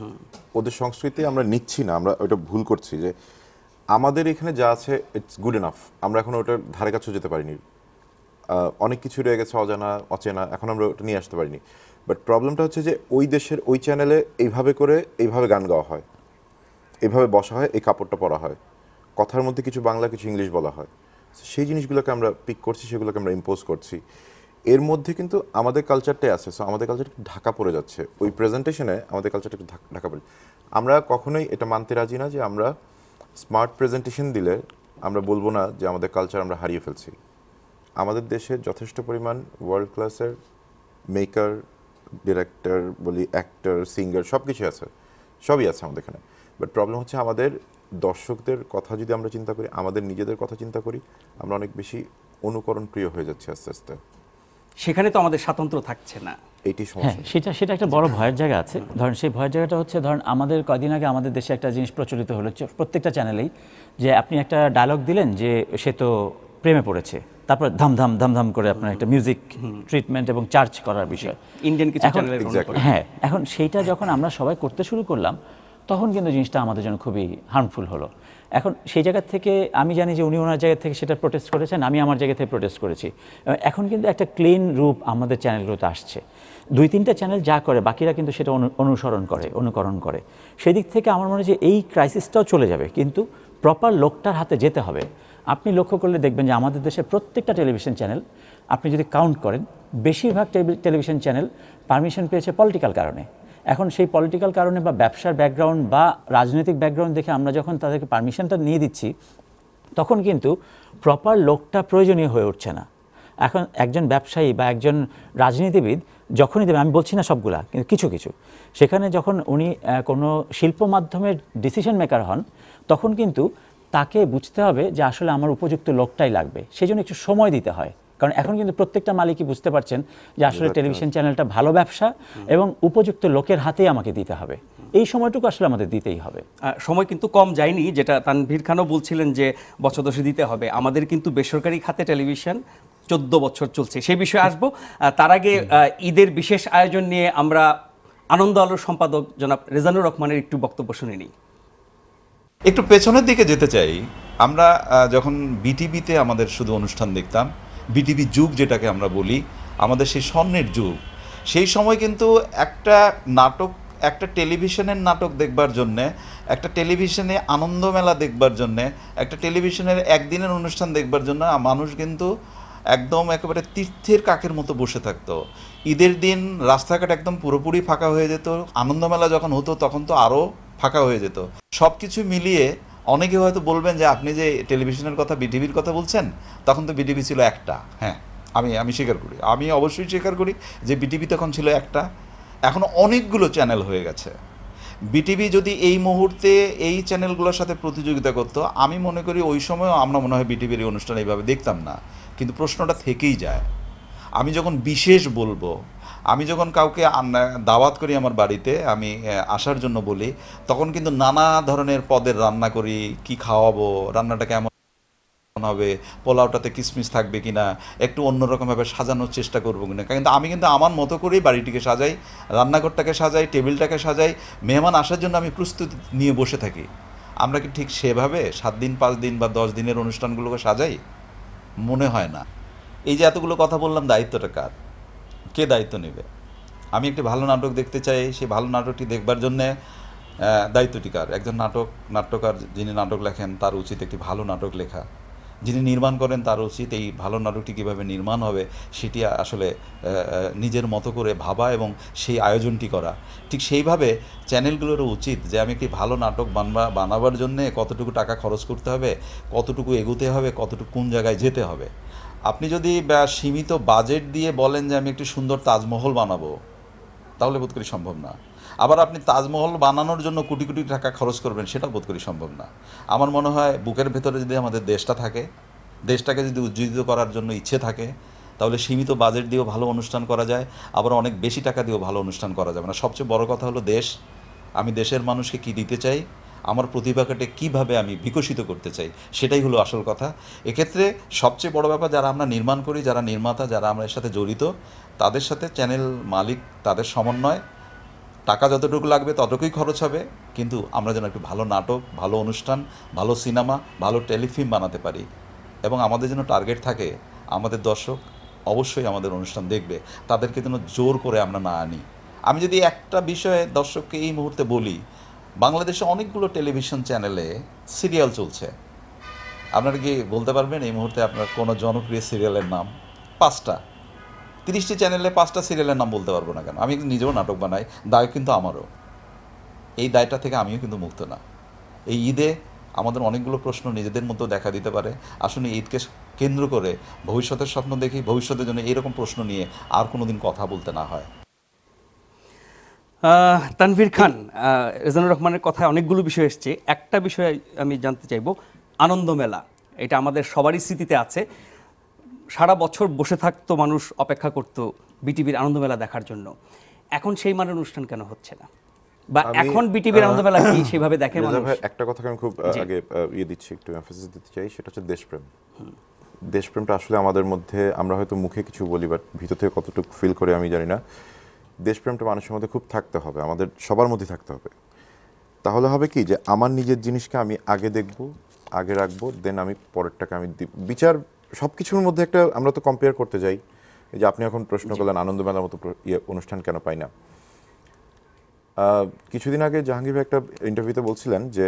ওদের সংস্কৃতি আমরা নিচ্ছি না, আমরা ওটা ভুল করছি। যে আমাদের এখানে যা আছে ইটস গুড এনাফ, আমরা এখন ওটার ধারে কাছেও যেতে পারিনি। অনেক কিছু রয়ে গেছে অজানা অচেনা, এখন আমরা ওটা নিয়ে আসতে পারিনি। বাট প্রবলেমটা হচ্ছে যে ওই দেশের ওই চ্যানেলে এইভাবে গান গাওয়া হয়, এইভাবে বসা হয়, এই কাপড়টা পরা হয়, কথার মধ্যে কিছু বাংলা কিছু ইংলিশ বলা হয়। সেই জিনিসগুলোকে আমরা পিক করছি, সেগুলোকে আমরা ইম্পোজ করছি। এর মধ্যে কিন্তু আমাদের কালচারটাই আছে, সো আমাদের কালচার একটু ঢাকা পড়ে যাচ্ছে ওই প্রেজেন্টেশনে, আমাদের কালচারটা একটু ঢাকা পড়ে। আমরা কখনোই এটা মানতে রাজি না যে আমরা স্মার্ট প্রেজেন্টেশন দিলে আমরা বলবো না যে আমাদের কালচার আমরা হারিয়ে ফেলছি। আমাদের দেশে যথেষ্ট পরিমাণ ওয়ার্ল্ড ক্লাসের মেকার, ডিরেক্টর বলি, অ্যাক্টর, সিঙ্গার সব কিছু আছে, সবই আছে আমাদের এখানে। বাট প্রবলেম হচ্ছে আমাদের দর্শকদের কথা যদি আমরা চিন্তা করি, আমাদের নিজেদের কথা চিন্তা করি, আমরা অনেক বেশি অনুকরণ প্রিয় হয়ে যাচ্ছি আস্তে আস্তে। সেখানে তো আমাদের স্বাতন্ত্র্য থাকছে না, এইটি সমস্যা। সেটা একটা বড় ভয়ের জায়গা আছে। ধরেন সেই ভয়ের জায়গাটা হচ্ছে, ধরেন আমাদের কদিন আগে আমাদের দেশে একটা জিনিস প্রচলিত হলো প্রত্যেকটা চ্যানেলেই, যে আপনি একটা ডায়লগ দিলেন যে সে তো প্রেমে পড়েছে, তারপর ধাম করে আপনার একটা মিউজিক ট্রিটমেন্ট এবং চার্জ করার বিষয় ইন্ডিয়ান কিছু চ্যানেলে। হ্যাঁ, এখন সেইটা যখন আমরা সবাই করতে শুরু করলাম, তখন কিন্তু জিনিসটা আমাদের জন্য খুবই হার্মফুল হলো। এখন সেই জায়গা থেকে আমি জানি যে উনি ওনার জায়গা থেকে সেটা প্রোটেস্ট করেছেন, আমি আমার জায়গা থেকে প্রোটেস্ট করেছি। এখন কিন্তু একটা ক্লিন রূপ আমাদের চ্যানেলগুলোতে আসছে। 2-3টা চ্যানেল যা করে, বাকিরা কিন্তু সেটা অনুকরণ করে। সেই দিক থেকে আমার মনে হয় যে এই ক্রাইসিসটাও চলে যাবে, কিন্তু প্রপার লোকটার হাতে যেতে হবে। আপনি লক্ষ্য করলে দেখবেন যে আমাদের দেশের প্রত্যেকটা টেলিভিশন চ্যানেল আপনি যদি কাউন্ট করেন, বেশিরভাগ টেলিভিশন চ্যানেল পারমিশন পেয়েছে পলিটিক্যাল কারণে। এখন সেই পলিটিক্যাল কারণে বা ব্যবসার ব্যাকগ্রাউন্ড বা রাজনৈতিক ব্যাকগ্রাউন্ড দেখে আমরা যখন তাদেরকে পারমিশনটা নিয়ে দিচ্ছি, তখন কিন্তু প্রপার লোকটা প্রয়োজনীয় হয়ে উঠছে না। এখন একজন ব্যবসায়ী বা একজন রাজনীতিবিদ যখনই দেবে, আমি বলছি না সবগুলা, কিন্তু কিছু কিছু, সেখানে যখন উনি কোনো শিল্প মাধ্যমের ডিসিশন মেকার হন, তখন কিন্তু তাকে বুঝতে হবে যে আসলে আমার উপযুক্ত লোকটাই লাগবে, সেই জন্য একটু সময় দিতে হয়। কারণ এখন কিন্তু প্রত্যেকটা মালিকই বুঝতে পারছেন যে আসলে টেলিভিশন চ্যানেলটা ভালো ব্যবসা এবং উপযুক্ত লোকের হাতেই আমাকে দিতে হবে। এই সময়টুকু আসলে আমাদের দিতেই হবে। সময় কিন্তু কম যায়নি, যেটা তানভীর খানও বলছিলেন যে বছর 10 দিতে হবে। আমাদের কিন্তু বেসরকারি খাতে টেলিভিশন 14 বছর চলছে, সেই বিষয়ে আসবো। তার আগে ঈদের বিশেষ আয়োজন নিয়ে আমরা আনন্দ আলোর সম্পাদক জনাব রেজানুর রহমানের একটু বক্তব্য শুনে নিই। একটু পেছনের দিকে যেতে চাই। আমরা যখন বিটিভিতে আমাদের শুধু অনুষ্ঠান দেখতাম, বিটিভি যুগ যেটাকে আমরা বলি, আমাদের সেই স্বর্ণের যুগ, সেই সময় কিন্তু একটা নাটক, একটা টেলিভিশনের নাটক দেখবার জন্যে, একটা টেলিভিশনে আনন্দমেলা দেখবার জন্যে, একটা টেলিভিশনের একদিনের অনুষ্ঠান দেখবার জন্য মানুষ কিন্তু একদম একেবারে তীর্থের কাকের মতো বসে থাকতো। ঈদের দিন রাস্তাঘাট একদম পুরোপুরি ফাঁকা হয়ে যেত, আনন্দমেলা যখন হতো তখন তো আরও ফাঁকা হয়ে যেত। সব কিছু মিলিয়ে অনেকে হয়তো বলবেন যে আপনি যে টেলিভিশনের কথা, বিটিভির কথা বলছেন, তখন তো বিটিভি ছিল একটা। হ্যাঁ, আমি স্বীকার করি, আমি অবশ্যই স্বীকার করি যে বিটিভি তখন ছিল একটা। এখন অনেকগুলো চ্যানেল হয়ে গেছে। বিটিভি যদি এই মুহূর্তে এই চ্যানেলগুলোর সাথে প্রতিযোগিতা করতো, আমি মনে করি ওই সময়ও আমরা মনে হয় বিটিভির এই অনুষ্ঠান এইভাবে দেখতাম না। কিন্তু প্রশ্নটা থেকেই যায়, আমি যখন বিশেষ বলবো, আমি যখন কাউকে দাওয়াত করি আমার বাড়িতে, আমি আসার জন্য বলি, তখন কিন্তু নানা ধরনের পদের রান্না করি, কি খাওয়াবো, রান্নাটা কেমন হবে, পোলাওটাতে কিশমিশ থাকবে কিনা, একটু অন্যরকমভাবে সাজানোর চেষ্টা করবো কিনা। কিন্তু আমি কিন্তু আমার মতো করেই বাড়িটিকে সাজাই, রান্নাঘরটাকে সাজাই, টেবিলটাকে সাজাই, মেহমান আসার জন্য আমি প্রস্তুতি নিয়ে বসে থাকি। আমরা কি ঠিক সেভাবে 7 দিন 5 দিন বা 10 দিনের অনুষ্ঠানগুলোকে সাজাই? মনে হয় না। এই যে এতগুলো কথা বললাম, দায়িত্বটা কার? কে দায়িত্ব নেবে? আমি একটি ভালো নাটক দেখতে চাই, সেই ভালো নাটকটি দেখবার জন্যে দায়িত্বটি কার? একজন নাট্যকার যিনি নাটক লেখেন, তার উচিত একটি ভালো নাটক লেখা। যিনি নির্মাণ করেন, তার উচিত এই ভালো নাটকটি কীভাবে নির্মাণ হবে সেটি আসলে নিজের মতো করে ভাবা এবং সেই আয়োজনটি করা। ঠিক সেইভাবে চ্যানেলগুলোরও উচিত যে আমি একটি ভালো নাটক বানাবার জন্যে কতটুকু টাকা খরচ করতে হবে, কতটুকু এগোতে হবে, কতটুকু কোন জায়গায় যেতে হবে। আপনি যদি সীমিত বাজেট দিয়ে বলেন যে আমি একটি সুন্দর তাজমহল বানাবো, তাহলে বোধ করি সম্ভব না। আবার আপনি তাজমহল বানানোর জন্য কোটি কোটি টাকা খরচ করবেন, সেটাও বোধ করি সম্ভব না। আমার মনে হয় বুকের ভেতরে যদি আমাদের দেশটা থাকে, দেশটাকে যদি উজ্জীবিত করার জন্য ইচ্ছে থাকে, তাহলে সীমিত বাজেট দিয়েও ভালো অনুষ্ঠান করা যায়, আবার অনেক বেশি টাকা দিয়েও ভালো অনুষ্ঠান করা যাবে না। সবচেয়ে বড় কথা হলো দেশ। আমি দেশের মানুষকে কী দিতে চাই, আমার প্রতিভাকে কীভাবে আমি বিকশিত করতে চাই, সেটাই হলো আসল কথা। এক্ষেত্রে সবচেয়ে বড় ব্যাপার, যারা আমরা নির্মাণ করি, যারা নির্মাতা, যারা আমরা এর সাথে জড়িত, তাদের সাথে চ্যানেল মালিক, তাদের সমন্বয়, টাকা যতটুকু লাগবে ততটুকুই খরচ হবে, কিন্তু আমরা যেন একটু ভালো নাটক, ভালো অনুষ্ঠান, ভালো সিনেমা, ভালো টেলিফিল্ম বানাতে পারি। এবং আমাদের যেন টার্গেট থাকে আমাদের দর্শক অবশ্যই আমাদের অনুষ্ঠান দেখবে, তাদেরকে যেন জোর করে আমরা না আনি। আমি যদি একটা বিষয়ে দর্শককে এই মুহূর্তে বলি, বাংলাদেশে অনেকগুলো টেলিভিশন চ্যানেলে সিরিয়াল চলছে। আপনারা কি বলতে পারবেন এই মুহূর্তে আপনার কোনো জনপ্রিয় সিরিয়ালের নাম? 5টা, 30টি চ্যানেলে 5টা সিরিয়ালের নাম বলতে পারবো না কেন? আমি নিজেও নাটক বানাই, দায় কিন্তু আমারও। এই দায়টা থেকে আমিও কিন্তু মুক্ত না। এই ঈদে আমাদের অনেকগুলো প্রশ্ন নিজেদের মধ্যে দেখা দিতে পারে। আসলে ঈদকে কেন্দ্র করে ভবিষ্যতের স্বপ্ন দেখি, ভবিষ্যতের জন্য এরকম প্রশ্ন নিয়ে আর কোনোদিন কথা বলতে না হয়। তানভীর খান, রেজানুর রহমানের কথায় অনেকগুলো বিষয় এসছে, একটা বিষয় আমি জানতে চাইব, আনন্দ মেলা, এটা আমাদের সবারই স্মৃতিতে আছে। সারা বছর বসে থাকতো মানুষ, অপেক্ষা করতো বিটিভির আনন্দ মেলা দেখার জন্য। এখন সেই মানের অনুষ্ঠান কেন হচ্ছে না, বা এখন বিটিভির আনন্দ মেলা কি সেভাবে দেখে মানুষ? একটা কথাকে আমি খুব আগে দিচ্ছি, একটু এমফাসিস দিতে চাই, সেটা হচ্ছে দেশপ্রেম। দেশপ্রেমটা আসলে আমাদের মধ্যে, আমরা হয়তো মুখে কিছু বলি, বাট ভিতর থেকে কতটুকু ফিল করে আমি জানি না। দেশপ্রেমটা মানুষের মধ্যে খুব থাকতে হবে, আমাদের সবার মধ্যে থাকতে হবে। তাহলে হবে কি, যে আমার নিজের জিনিসকে আমি আগে দেখব, আগে রাখবো, দেন আমি পরেরটাকে আমি বিচার সব কিছুর মধ্যে একটা, আমরা তো কম্পেয়ার করতে যাই। এই যে আপনি এখন প্রশ্ন করলেন আনন্দ মেলার মতো অনুষ্ঠান কেন পাই না। কিছুদিন আগে জাহাঙ্গীর ভাই একটা ইন্টারভিউতে বলছিলেন যে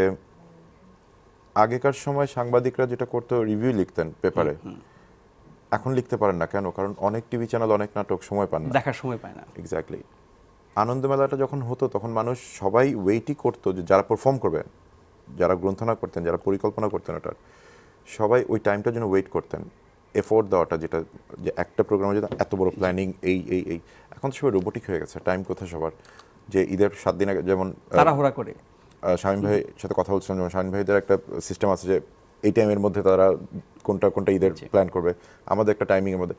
আগেকার সময় সাংবাদিকরা যেটা করতো, রিভিউ লিখতেন পেপারে, এখন লিখতে পারেন না। কেন? কারণ অনেক টিভি চ্যানেল, অনেক নাটক সময় পান না, দেখার সময় পায় না। এক্স্যাক্টলি। আনন্দ মেলাটা যখন হতো তখন মানুষ সবাই ওয়েটই করতো যে যারা পারফর্ম করবেন, যারা গ্রন্থনা করতেন, যারা পরিকল্পনা করতেন, ওটার সবাই ওই টাইমটার জন্য ওয়েট করতেন। এফোর্ট দেওয়াটা, যেটা যে একটা প্রোগ্রামে যেটা এত বড় প্ল্যানিং, এই এই এই এখন সবাই রোবোটিক হয়ে গেছে। টাইম কোথায় সবার, যে ঈদের 7 দিন আগে যেমন তাড়াহুড়া করে শামীম ভাইয়ের সাথে কথা বলছিলাম, যেমন শামীম ভাইদের একটা সিস্টেম আছে যে এই টাইমের মধ্যে তারা কোনটা ঈদের প্ল্যান করবে, আমাদের একটা টাইমিংয়ের মধ্যে।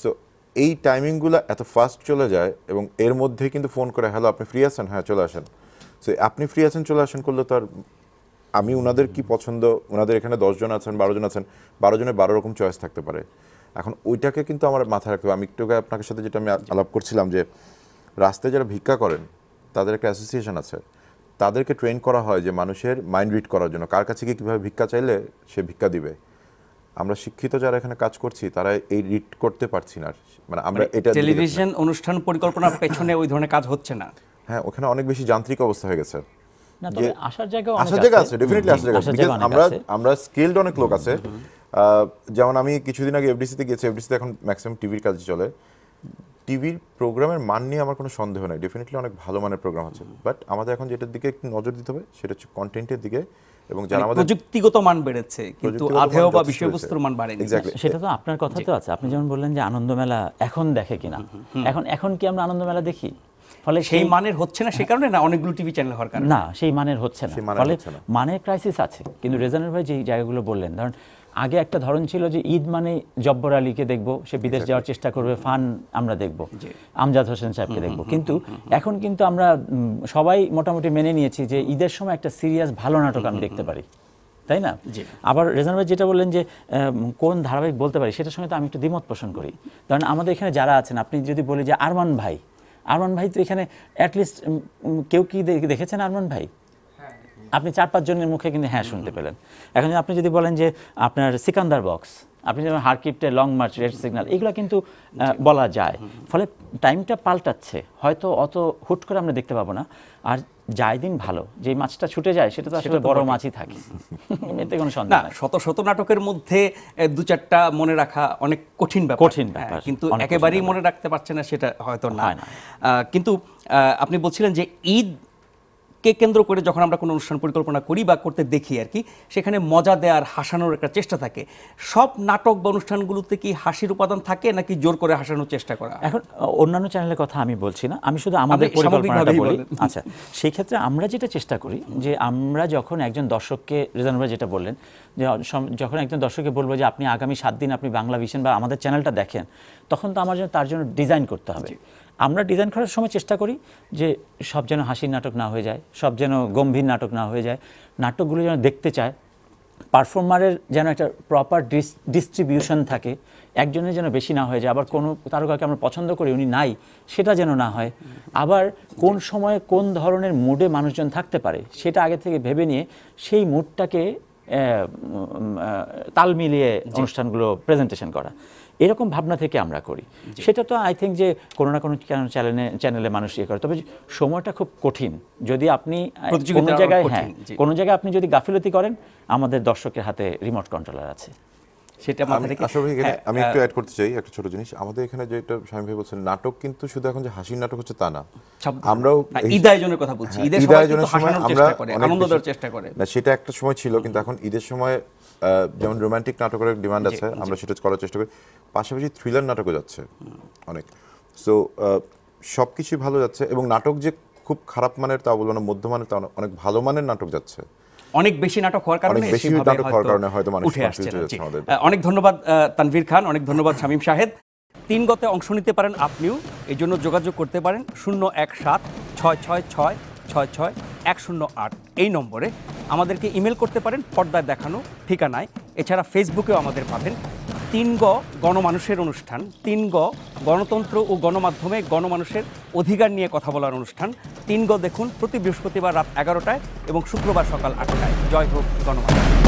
সো এই টাইমিংগুলো এত ফাস্ট চলে যায়, এবং এর মধ্যে কিন্তু ফোন করে, হ্যালো আপনি ফ্রি আছেন? হ্যাঁ চলে আসেন। সো আপনি ফ্রি আছেন চলে আসেন করলে তো আর, আমি ওনাদের কি পছন্দ, ওনাদের এখানে 10 জন আছেন, 12 জন আছেন, 12 জনের 12 রকম চয়েস থাকতে পারে। এখন ওইটাকে কিন্তু আমার মাথায় রাখতে হবে। আমি একটু আপনার সাথে যেটা আমি আলাপ করছিলাম, যে রাস্তায় যারা ভিক্ষা করেন তাদের একটা অ্যাসোসিয়েশন আছে, তাদেরকে ট্রেন করা হয় যে মানুষের মাইন্ড রিড করার জন্য, কার কাছে গিয়ে কীভাবে ভিক্ষা চাইলে সে ভিক্ষা দিবে। আমরা শিক্ষিত যারা এখানে কাজ করছি তারা এই রিড করতে পারছি না। মানে আমরা এটা টেলিভিশন অনুষ্ঠান পরিকল্পনার পেছনে ওই ধরনের কাজ হচ্ছে না। হ্যাঁ, ওখানে অনেক বেশি যান্ত্রিক অবস্থা হয়ে গেছে। না, তবে আসার জায়গা আছে, ডেফিনেটলি আসার জায়গা। আমরা স্কিলড অনেক লোক আছে। যেমন আমি কিছুদিন আগে এফডিসিতে গেছি, এফডিসিতে এখন ম্যাক্সিমাম টিভির কাজ চলে। টিভির প্রোগ্রামের মান নিয়ে আমার কোনো সন্দেহ নেই, ডেফিনেটলি অনেক ভালো মানের প্রোগ্রাম হচ্ছে। বাট আমাদের এখন যেটার দিকে একটু নজর দিতে হবে সেটা হচ্ছে কন্টেন্টের দিকে, এবং যারা আমাদের প্রযুক্তিগত মান বেড়েছে কিন্তু আধেও বা বিষয়বস্তুর মান বাড়েনি। সেটা তো আপনার কথা তো আছে। আপনি যেমন বললেন যে আনন্দ মেলা এখন দেখে কিনা, এখন কি আমরা আনন্দ মেলা দেখি? ফলে সেই মানের হচ্ছে না, সেই কারণে না অনেকগুলো টিভি চ্যানেল হওয়ার কারণে না, সেই মানের হচ্ছে না। ফলে মানের ক্রাইসিস আছে। কিন্তু রেজানুর ভাই যে জায়গাগুলো বললেন, ধরুন আগে একটা ধরন ছিল যে ঈদ মানে জব্বর আলীকে দেখবো, সে বিদেশ যাওয়ার চেষ্টা করবে, ফান আমরা দেখবো, আমজাদ হোসেন সাহেবকে দেখবো। কিন্তু এখন কিন্তু আমরা সবাই মোটামুটি মেনে নিয়েছি যে ঈদের সময় একটা সিরিয়াস ভালো নাটক আমি দেখতে পারি, তাই না? আবার রেজানুর ভাই যেটা বললেন যে কোন ধারাবাহিক বলতে পারি, সেটার সঙ্গে তো আমি একটু দ্বিমত পোষণ করি। কারণ আমাদের এখানে যারা আছেন, আপনি যদি বলি যে আরমান ভাই তো এখানে অ্যাটলিস্ট কেউ কি দেখেছেন আরমান ভাই? আপনি 4-5 জনের মুখে কিন্তু হ্যাঁ শুনতে পেলেন। এখন আপনি যদি বলেন যে আপনার সিকান্দার বক্স, আপনি যেমন হারকিপ্টে, লং মার্চ, রেড সিগন্যাল, এগুলো কিন্তু বলা যায়। ফলে টাইমটা পাল্টাচ্ছে, হয়তো অত হুট করে আমরা দেখতে পাবো না। আর যাই দিন ভালো, যে মাছটা ছুটে যায় সেটা তো আসলে বড় মাছই থাকে, এতে কোনো সন্দেহ নাই। শত নাটকের মধ্যে 2-4টা মনে রাখা অনেক কঠিন ব্যাপার, কিন্তু একেবারেই মনে রাখতে পারছে না সেটা হয়তো না। কিন্তু আপনি বলছিলেন যে ঈদ কে কেন্দ্র করে যখন আমরা কোনো অনুষ্ঠান পরিকল্পনা করি বা করতে দেখি আর কি, সেখানে মজা দেওয়ার, হাসানোর একটা চেষ্টা থাকে। সব নাটক বা অনুষ্ঠানগুলোতে কি হাসির উপাদান থাকে, নাকি জোর করে হাসানোর চেষ্টা করা? এখন অন্যান্য চ্যানেলের কথা আমি বলছি না, আমি শুধু আমাদের পরিকল্পনাটা বলি। আচ্ছা, সেই ক্ষেত্রে আমরা যেটা চেষ্টা করি যে আমরা যখন একজন দর্শককে, রেজানুর ভাই যেটা বললেন যে যখন একজন দর্শককে বলবো যে আপনি আগামী 7 দিন আপনি বাংলা ভিশন বা আমাদের চ্যানেলটা দেখেন, তখন তো আমার জন্য তার জন্য ডিজাইন করতে হবে। আমরা ডিজাইন করার সময় চেষ্টা করি যে সব যেন হাসির নাটক না হয়ে যায়, সব যেন গম্ভীর নাটক না হয়ে যায়, নাটকগুলো যেন দেখতে চায়, পারফর্মারের যেন একটা প্রপার ডিস্ট্রিবিউশন থাকে, একজনের যেন বেশি না হয়ে যায়, আবার কোনো তারকাকে আমরা পছন্দ করি উনি নাই সেটা যেন না হয়, আবার কোন সময়ে কোন ধরনের মুডে মানুষজন থাকতে পারে সেটা আগে থেকে ভেবে নিয়ে সেই মুডটাকে তাল মিলিয়ে অনুষ্ঠানগুলো প্রেজেন্টেশন করা। এরকম ভাবনা থেকে আমরা করি। সেটা তো আই থিঙ্ক যে কোনো না কোনো চ্যানেলে মানুষ ইয়ে করে, তবে সময়টা খুব কঠিন। যদি আপনি কোনো জায়গায় কোনো জায়গায় আপনি যদি গাফিলতি করেন, আমাদের দর্শকের হাতে রিমোট কন্ট্রোলার আছে। সেটা আমি একটু অ্যাড করতে চাই একটা ছোট জিনিস। আমাদের এখানে যেটা শামীম ভাই বলছেন, নাটক কিন্তু শুধু এখন যে হাসির নাটক হচ্ছে তা না, আমরাও ঈদ আয়োজনের কথা বলছি। ঈদের সময় আমরা আনন্দ দেওয়ার চেষ্টা করে না, সেটা একটা সময় ছিল, কিন্তু এখন ঈদের সময় যেমন রোমান্টিক নাটকের ডিমান্ড আছে, আমরা সেটা করার চেষ্টা করি। পাশাপাশি থ্রিলার নাটকও যাচ্ছে অনেক। সো সবকিছুই ভালো যাচ্ছে, এবং নাটক যে খুব খারাপ মানের তা বলবো না, মধ্যমানের তা অনেক ভালো মানের নাটক যাচ্ছে। অনেক বেশি নাটক হওয়ার কারণে হয়তো উঠে আসছে। অনেক ধন্যবাদ তানভীর খান, অনেক ধন্যবাদ শামীম শাহেদ। 3 গতে অংশ নিতে পারেন আপনিও, এই জন্য যোগাযোগ করতে পারেন 017-666-66-108 এই নম্বরে। আমাদেরকে ইমেল করতে পারেন পর্দায় দেখানো ঠিকানায়। এছাড়া ফেসবুকেও আমাদের পাবেন। 3 গ গণমানুষের অনুষ্ঠান, 3 গ গণতন্ত্র ও গণমাধ্যমে গণমানুষের অধিকার নিয়ে কথা বলার অনুষ্ঠান। 3 গ দেখুন প্রতি বৃহস্পতিবার রাত 11টায় এবং শুক্রবার সকাল 8টায়। জয় হোক গণমাধ্যম।